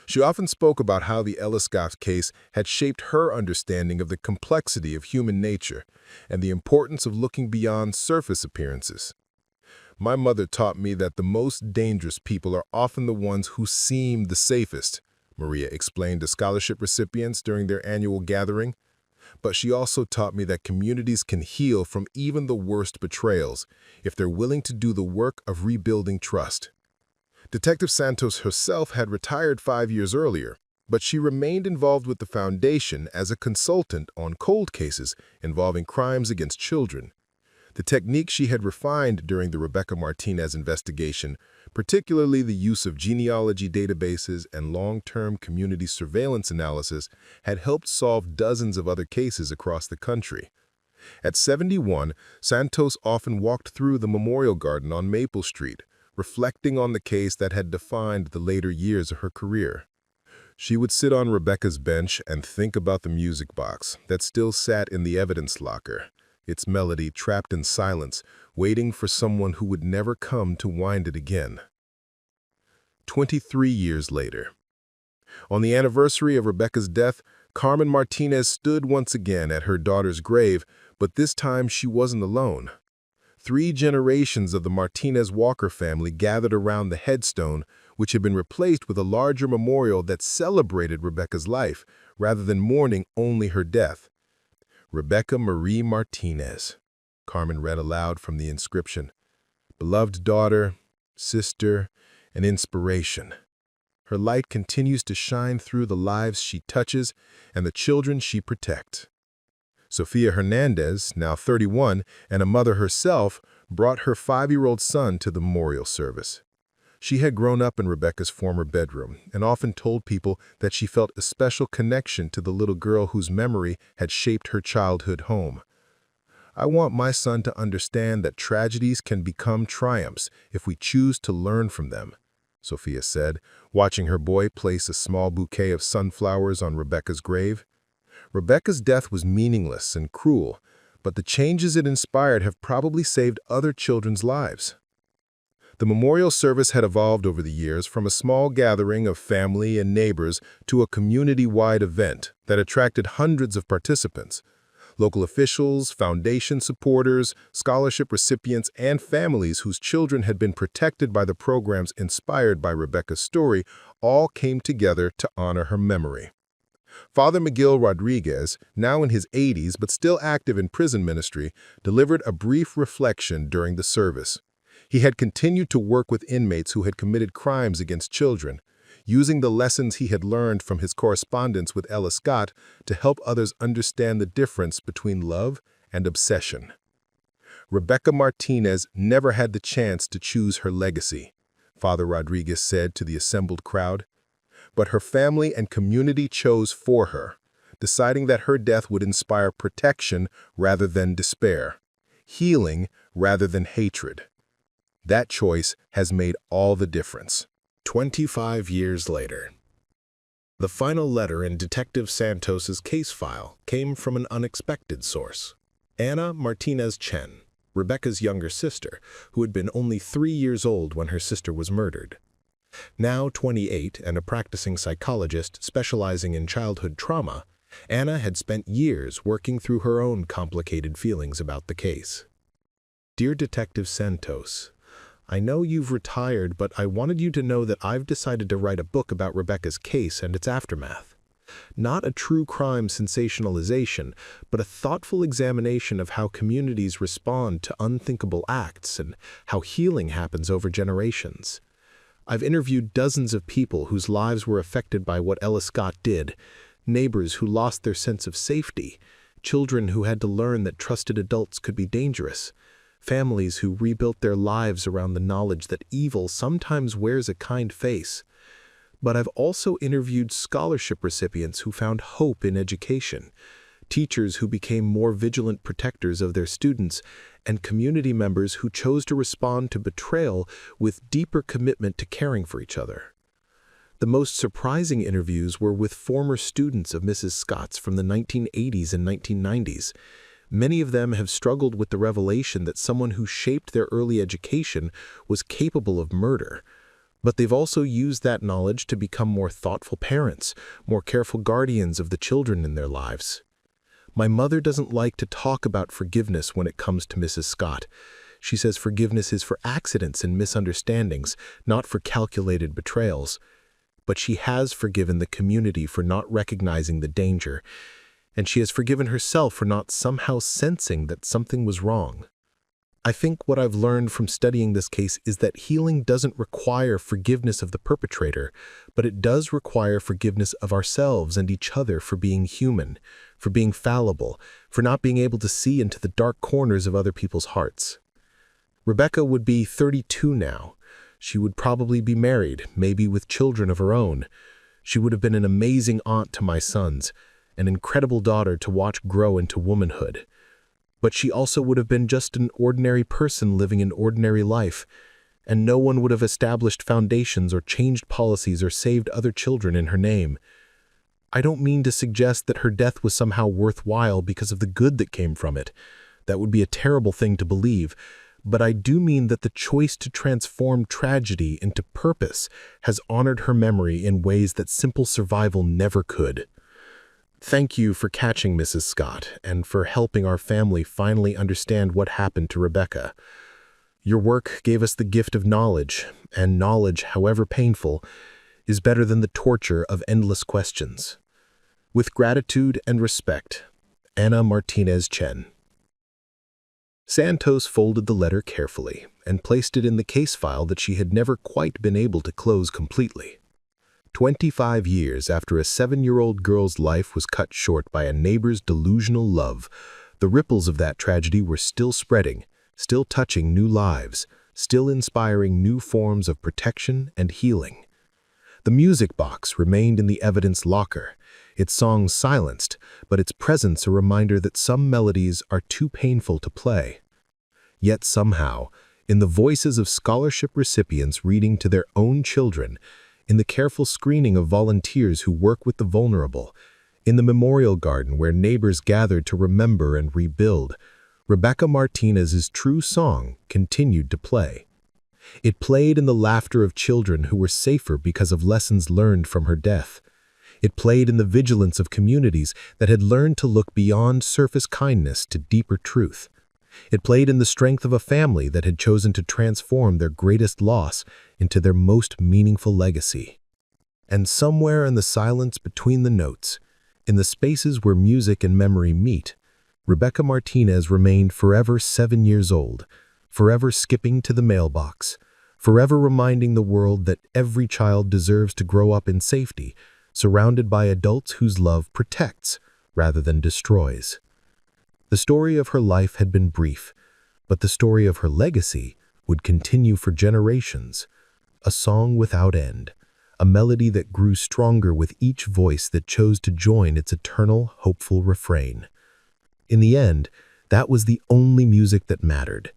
She often spoke about how the Scott case had shaped her understanding of the complexity of human nature and the importance of looking beyond surface appearances. My mother taught me that the most dangerous people are often the ones who seem the safest, Maria explained to scholarship recipients during their annual gathering. But she also taught me that communities can heal from even the worst betrayals if they're willing to do the work of rebuilding trust. Detective Santos herself had retired 5 years earlier, but she remained involved with the foundation as a consultant on cold cases involving crimes against children. The technique she had refined during the Rebecca Martinez investigation, particularly the use of genealogy databases and long-term community surveillance analysis, had helped solve dozens of other cases across the country. At 71, Santos often walked through the Memorial Garden on Maple Street, reflecting on the case that had defined the later years of her career. She would sit on Rebecca's bench and think about the music box that still sat in the evidence locker, its melody trapped in silence, waiting for someone who would never come to wind it again. 23 years later. On the anniversary of Rebecca's death, Carmen Martinez stood once again at her daughter's grave, but this time she wasn't alone. 3 generations of the Martinez Walker family gathered around the headstone, which had been replaced with a larger memorial that celebrated Rebecca's life, rather than mourning only her death. Rebecca Marie Martinez, Carmen read aloud from the inscription. Beloved daughter, sister, and inspiration. Her light continues to shine through the lives she touches and the children she protects. Sofia Hernandez, now 31, and a mother herself, brought her 5-year-old son to the memorial service. She had grown up in Rebecca's former bedroom and often told people that she felt a special connection to the little girl whose memory had shaped her childhood home. I want my son to understand that tragedies can become triumphs if we choose to learn from them, Sofia said, watching her boy place a small bouquet of sunflowers on Rebecca's grave. Rebecca's death was meaningless and cruel, but the changes it inspired have probably saved other children's lives. The memorial service had evolved over the years from a small gathering of family and neighbors to a community-wide event that attracted hundreds of participants. Local officials, foundation supporters, scholarship recipients, and families whose children had been protected by the programs inspired by Rebecca's story all came together to honor her memory. Father Miguel Rodriguez, now in his 80s but still active in prison ministry, delivered a brief reflection during the service. He had continued to work with inmates who had committed crimes against children, using the lessons he had learned from his correspondence with Scott to help others understand the difference between love and obsession. Rebecca Martinez never had the chance to choose her legacy, Father Rodriguez said to the assembled crowd, but her family and community chose for her, deciding that her death would inspire protection rather than despair, healing rather than hatred. That choice has made all the difference. 25 years later. The final letter in Detective Santos's case file came from an unexpected source. Anna Martinez Chen, Rebecca's younger sister, who had been only 3 years old when her sister was murdered. Now 28 and a practicing psychologist specializing in childhood trauma, Anna had spent years working through her own complicated feelings about the case. Dear Detective Santos, I know you've retired, but I wanted you to know that I've decided to write a book about Rebecca's case and its aftermath. Not a true crime sensationalization, but a thoughtful examination of how communities respond to unthinkable acts and how healing happens over generations. I've interviewed dozens of people whose lives were affected by what Ella Scott did, neighbors who lost their sense of safety, children who had to learn that trusted adults could be dangerous, families who rebuilt their lives around the knowledge that evil sometimes wears a kind face. But I've also interviewed scholarship recipients who found hope in education, teachers who became more vigilant protectors of their students, and community members who chose to respond to betrayal with deeper commitment to caring for each other. The most surprising interviews were with former students of Mrs. Scott's from the 1980s and 1990s. Many of them have struggled with the revelation that someone who shaped their early education was capable of murder. But they've also used that knowledge to become more thoughtful parents, more careful guardians of the children in their lives. My mother doesn't like to talk about forgiveness when it comes to Mrs. Scott. She says forgiveness is for accidents and misunderstandings, not for calculated betrayals. But she has forgiven the community for not recognizing the danger, and she has forgiven herself for not somehow sensing that something was wrong. I think what I've learned from studying this case is that healing doesn't require forgiveness of the perpetrator, but it does require forgiveness of ourselves and each other for being human, for being fallible, for not being able to see into the dark corners of other people's hearts. Rebecca would be 32 now. She would probably be married, maybe with children of her own. She would have been an amazing aunt to my sons, an incredible daughter to watch grow into womanhood. But she also would have been just an ordinary person living an ordinary life, and no one would have established foundations or changed policies or saved other children in her name. I don't mean to suggest that her death was somehow worthwhile because of the good that came from it. That would be a terrible thing to believe. But I do mean that the choice to transform tragedy into purpose has honored her memory in ways that simple survival never could. Thank you for catching Mrs. Scott and for helping our family finally understand what happened to Rebecca. Your work gave us the gift of knowledge, and knowledge, however painful, is better than the torture of endless questions. With gratitude and respect, Anna Martinez Chen. Santos folded the letter carefully and placed it in the case file that she had never quite been able to close completely. 25 years after a 7-year-old girl's life was cut short by a neighbor's delusional love, the ripples of that tragedy were still spreading, still touching new lives, still inspiring new forms of protection and healing. The music box remained in the evidence locker, its songs silenced, but its presence a reminder that some melodies are too painful to play. Yet somehow, in the voices of scholarship recipients reading to their own children, in the careful screening of volunteers who work with the vulnerable, in the memorial garden where neighbors gathered to remember and rebuild, Rebecca Martinez's true song continued to play. It played in the laughter of children who were safer because of lessons learned from her death. It played in the vigilance of communities that had learned to look beyond surface kindness to deeper truth. It played in the strength of a family that had chosen to transform their greatest loss into their most meaningful legacy. And somewhere in the silence between the notes, in the spaces where music and memory meet, Rebecca Martinez remained forever 7 years old, forever skipping to the mailbox, forever reminding the world that every child deserves to grow up in safety, surrounded by adults whose love protects rather than destroys. The story of her life had been brief, but the story of her legacy would continue for generations. A song without end, a melody that grew stronger with each voice that chose to join its eternal, hopeful refrain. In the end, that was the only music that mattered.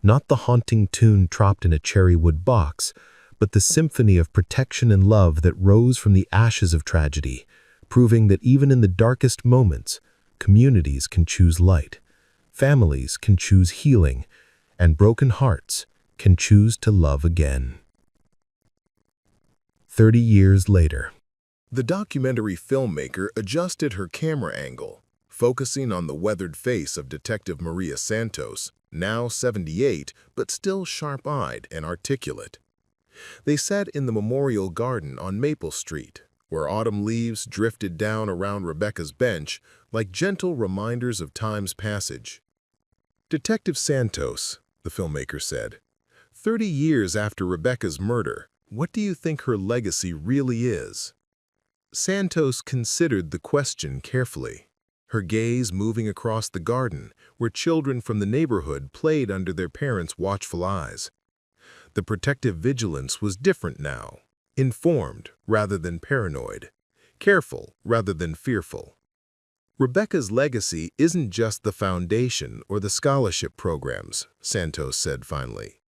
Not the haunting tune dropped in a cherrywood box, but the symphony of protection and love that rose from the ashes of tragedy, proving that even in the darkest moments, communities can choose light, families can choose healing, and broken hearts can choose to love again. 30 years later. The documentary filmmaker adjusted her camera angle, focusing on the weathered face of Detective Maria Santos, now 78 but still sharp-eyed and articulate. They sat in the memorial garden on Maple Street, where autumn leaves drifted down around Rebecca's bench like gentle reminders of time's passage. "Detective Santos," the filmmaker said, 30 years after Rebecca's murder, what do you think her legacy really is? Santos considered the question carefully, her gaze moving across the garden where children from the neighborhood played under their parents' watchful eyes. The protective vigilance was different now, informed rather than paranoid, careful rather than fearful. Rebecca's legacy isn't just the foundation or the scholarship programs, Santos said finally.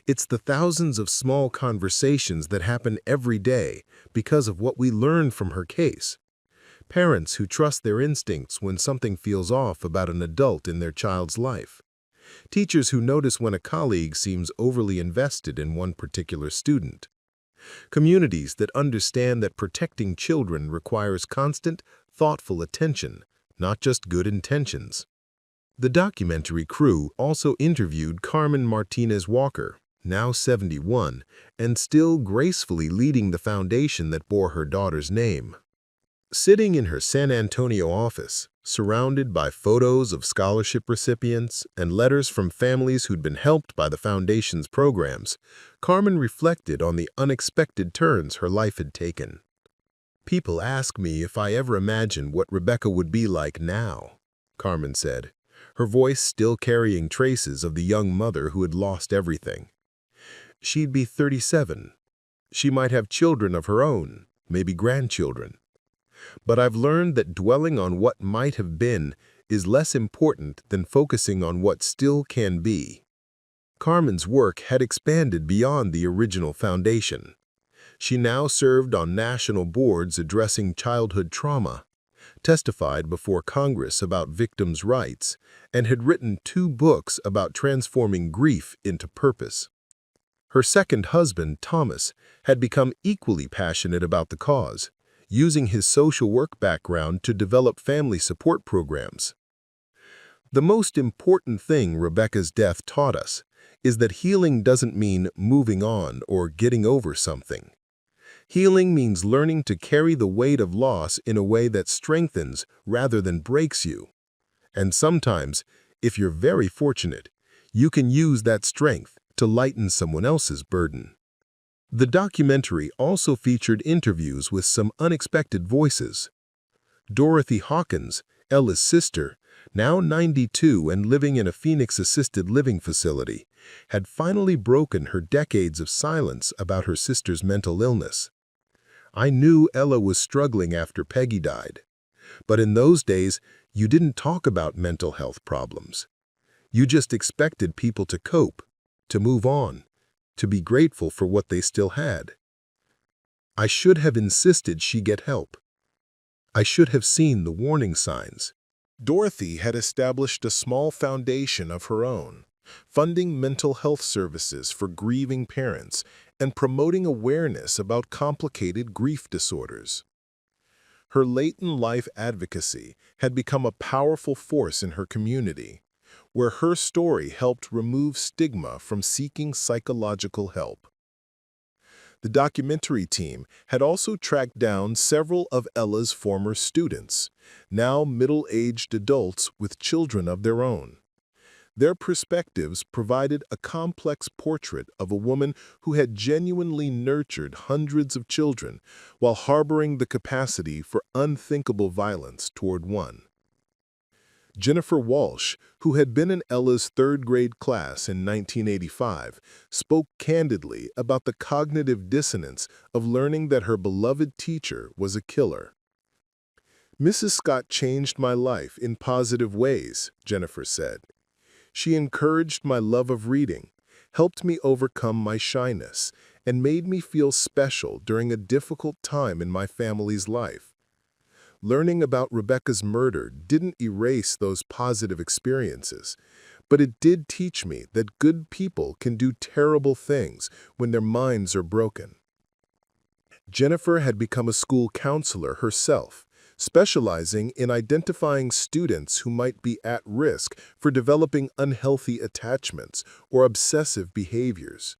It's the thousands of small conversations that happen every day because of what we learned from her case. Parents who trust their instincts when something feels off about an adult in their child's life. Teachers who notice when a colleague seems overly invested in one particular student. Communities that understand that protecting children requires constant, thoughtful attention, not just good intentions. The documentary crew also interviewed Carmen Martinez Walker, now 71, and still gracefully leading the foundation that bore her daughter's name. Sitting in her San Antonio office, surrounded by photos of scholarship recipients and letters from families who'd been helped by the foundation's programs, Carmen reflected on the unexpected turns her life had taken. "People ask me if I ever imagined what Rebecca would be like now," Carmen said, her voice still carrying traces of the young mother who had lost everything. "She'd be 37. She might have children of her own, maybe grandchildren. But I've learned that dwelling on what might have been is less important than focusing on what still can be." Carmen's work had expanded beyond the original foundation. She now served on national boards addressing childhood trauma, testified before Congress about victims' rights, and had written 2 books about transforming grief into purpose. Her second husband, Thomas, had become equally passionate about the cause, using his social work background to develop family support programs. The most important thing Rebecca's death taught us is that healing doesn't mean moving on or getting over something. Healing means learning to carry the weight of loss in a way that strengthens rather than breaks you. And sometimes, if you're very fortunate, you can use that strength to lighten someone else's burden. The documentary also featured interviews with some unexpected voices. Dorothy Hawkins, Ella's sister, now 92 and living in a Phoenix assisted living facility, had finally broken her decades of silence about her sister's mental illness. "I knew Ella was struggling after Peggy died. But in those days, you didn't talk about mental health problems. You just expected people to cope, to move on, to be grateful for what they still had. I should have insisted she get help. I should have seen the warning signs." Dorothy had established a small foundation of her own, funding mental health services for grieving parents and promoting awareness about complicated grief disorders. Her late-in-life advocacy had become a powerful force in her community, where her story helped remove stigma from seeking psychological help. The documentary team had also tracked down several of Ella's former students, now middle-aged adults with children of their own. Their perspectives provided a complex portrait of a woman who had genuinely nurtured hundreds of children while harboring the capacity for unthinkable violence toward one. Jennifer Walsh, who had been in Ella's third-grade class in 1985, spoke candidly about the cognitive dissonance of learning that her beloved teacher was a killer. "Mrs. Scott changed my life in positive ways," Jennifer said. "She encouraged my love of reading, helped me overcome my shyness, and made me feel special during a difficult time in my family's life." Learning about Rebecca's murder didn't erase those positive experiences, But it did teach me that good people can do terrible things when their minds are broken. Jennifer had become a school counselor herself, specializing in identifying students who might be at risk for developing unhealthy attachments or obsessive behaviors.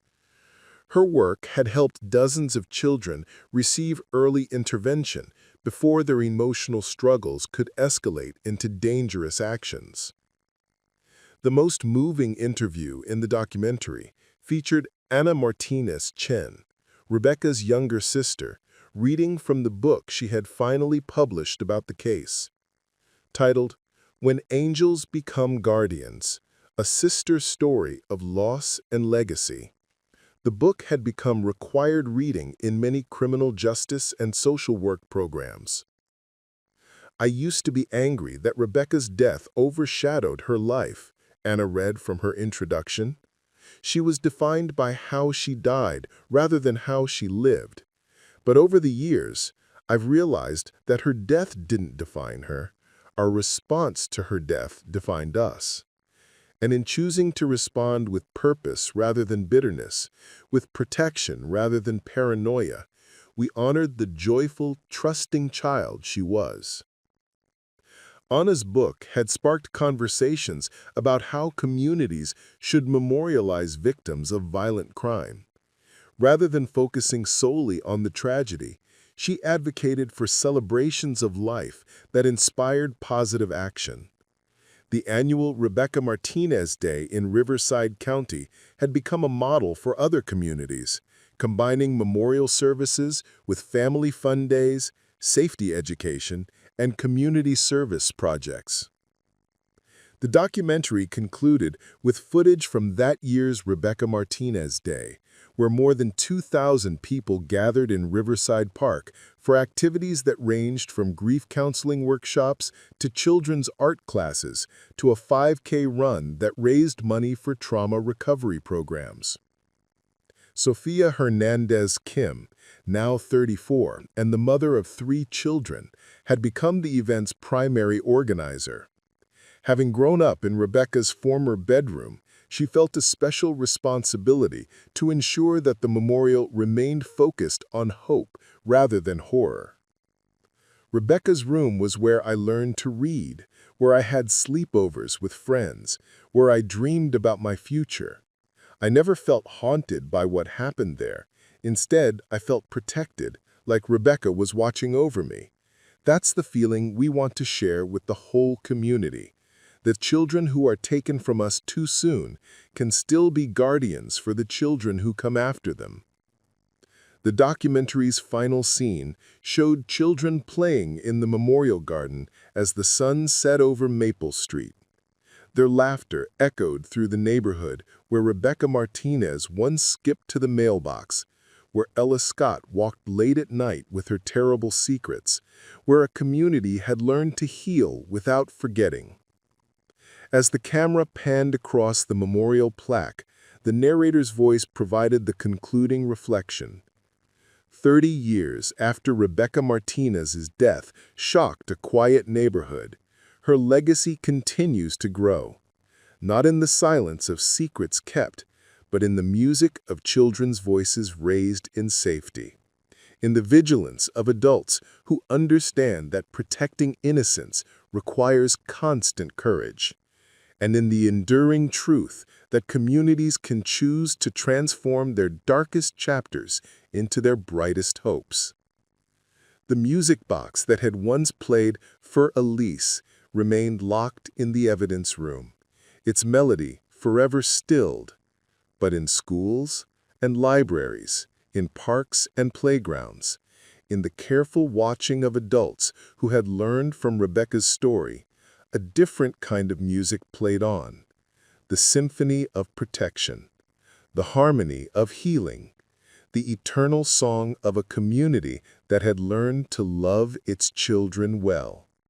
Her work had helped dozens of children receive early intervention before their emotional struggles could escalate into dangerous actions. The most moving interview in the documentary featured Anna Martinez Chen, Rebecca's younger sister, reading from the book she had finally published about the case. Titled, "When Angels Become Guardians, A Sister's Story of Loss and Legacy." The book had become required reading in many criminal justice and social work programs. "I used to be angry that Rebecca's death overshadowed her life," Anna read from her introduction. "She was defined by how she died rather than how she lived. But over the years, I've realized that her death didn't define her. Our response to her death defined us. And in choosing to respond with purpose rather than bitterness, with protection rather than paranoia, we honored the joyful, trusting child she was." Anna's book had sparked conversations about how communities should memorialize victims of violent crime. Rather than focusing solely on the tragedy, she advocated for celebrations of life that inspired positive action. The annual Rebecca Martinez Day in Riverside County had become a model for other communities, combining memorial services with family fun days, safety education, and community service projects. The documentary concluded with footage from that year's Rebecca Martinez Day, where more than 2,000 people gathered in Riverside Park for activities that ranged from grief counseling workshops to children's art classes to a 5K run that raised money for trauma recovery programs. Sofia Hernandez Kim, now 34 and the mother of 3 children, had become the event's primary organizer. Having grown up in Rebecca's former bedroom, she felt a special responsibility to ensure that the memorial remained focused on hope rather than horror. "Rebecca's room was where I learned to read, where I had sleepovers with friends, where I dreamed about my future. I never felt haunted by what happened there. Instead, I felt protected, like Rebecca was watching over me. That's the feeling we want to share with the whole community. The children who are taken from us too soon can still be guardians for the children who come after them." The documentary's final scene showed children playing in the memorial garden as the sun set over Maple Street. Their laughter echoed through the neighborhood where Rebecca Martinez once skipped to the mailbox, where Ella Scott walked late at night with her terrible secrets, where a community had learned to heal without forgetting. As the camera panned across the memorial plaque, the narrator's voice provided the concluding reflection. 30 years after Rebecca Martinez's death shocked a quiet neighborhood, her legacy continues to grow, not in the silence of secrets kept, but in the music of children's voices raised in safety, in the vigilance of adults who understand that protecting innocence requires constant courage, and in the enduring truth that communities can choose to transform their darkest chapters into their brightest hopes. The music box that had once played For Elise remained locked in the evidence room, its melody forever stilled. But in schools and libraries, in parks and playgrounds, in the careful watching of adults who had learned from Rebecca's story, a different kind of music played on, the symphony of protection, the harmony of healing, the eternal song of a community that had learned to love its children well.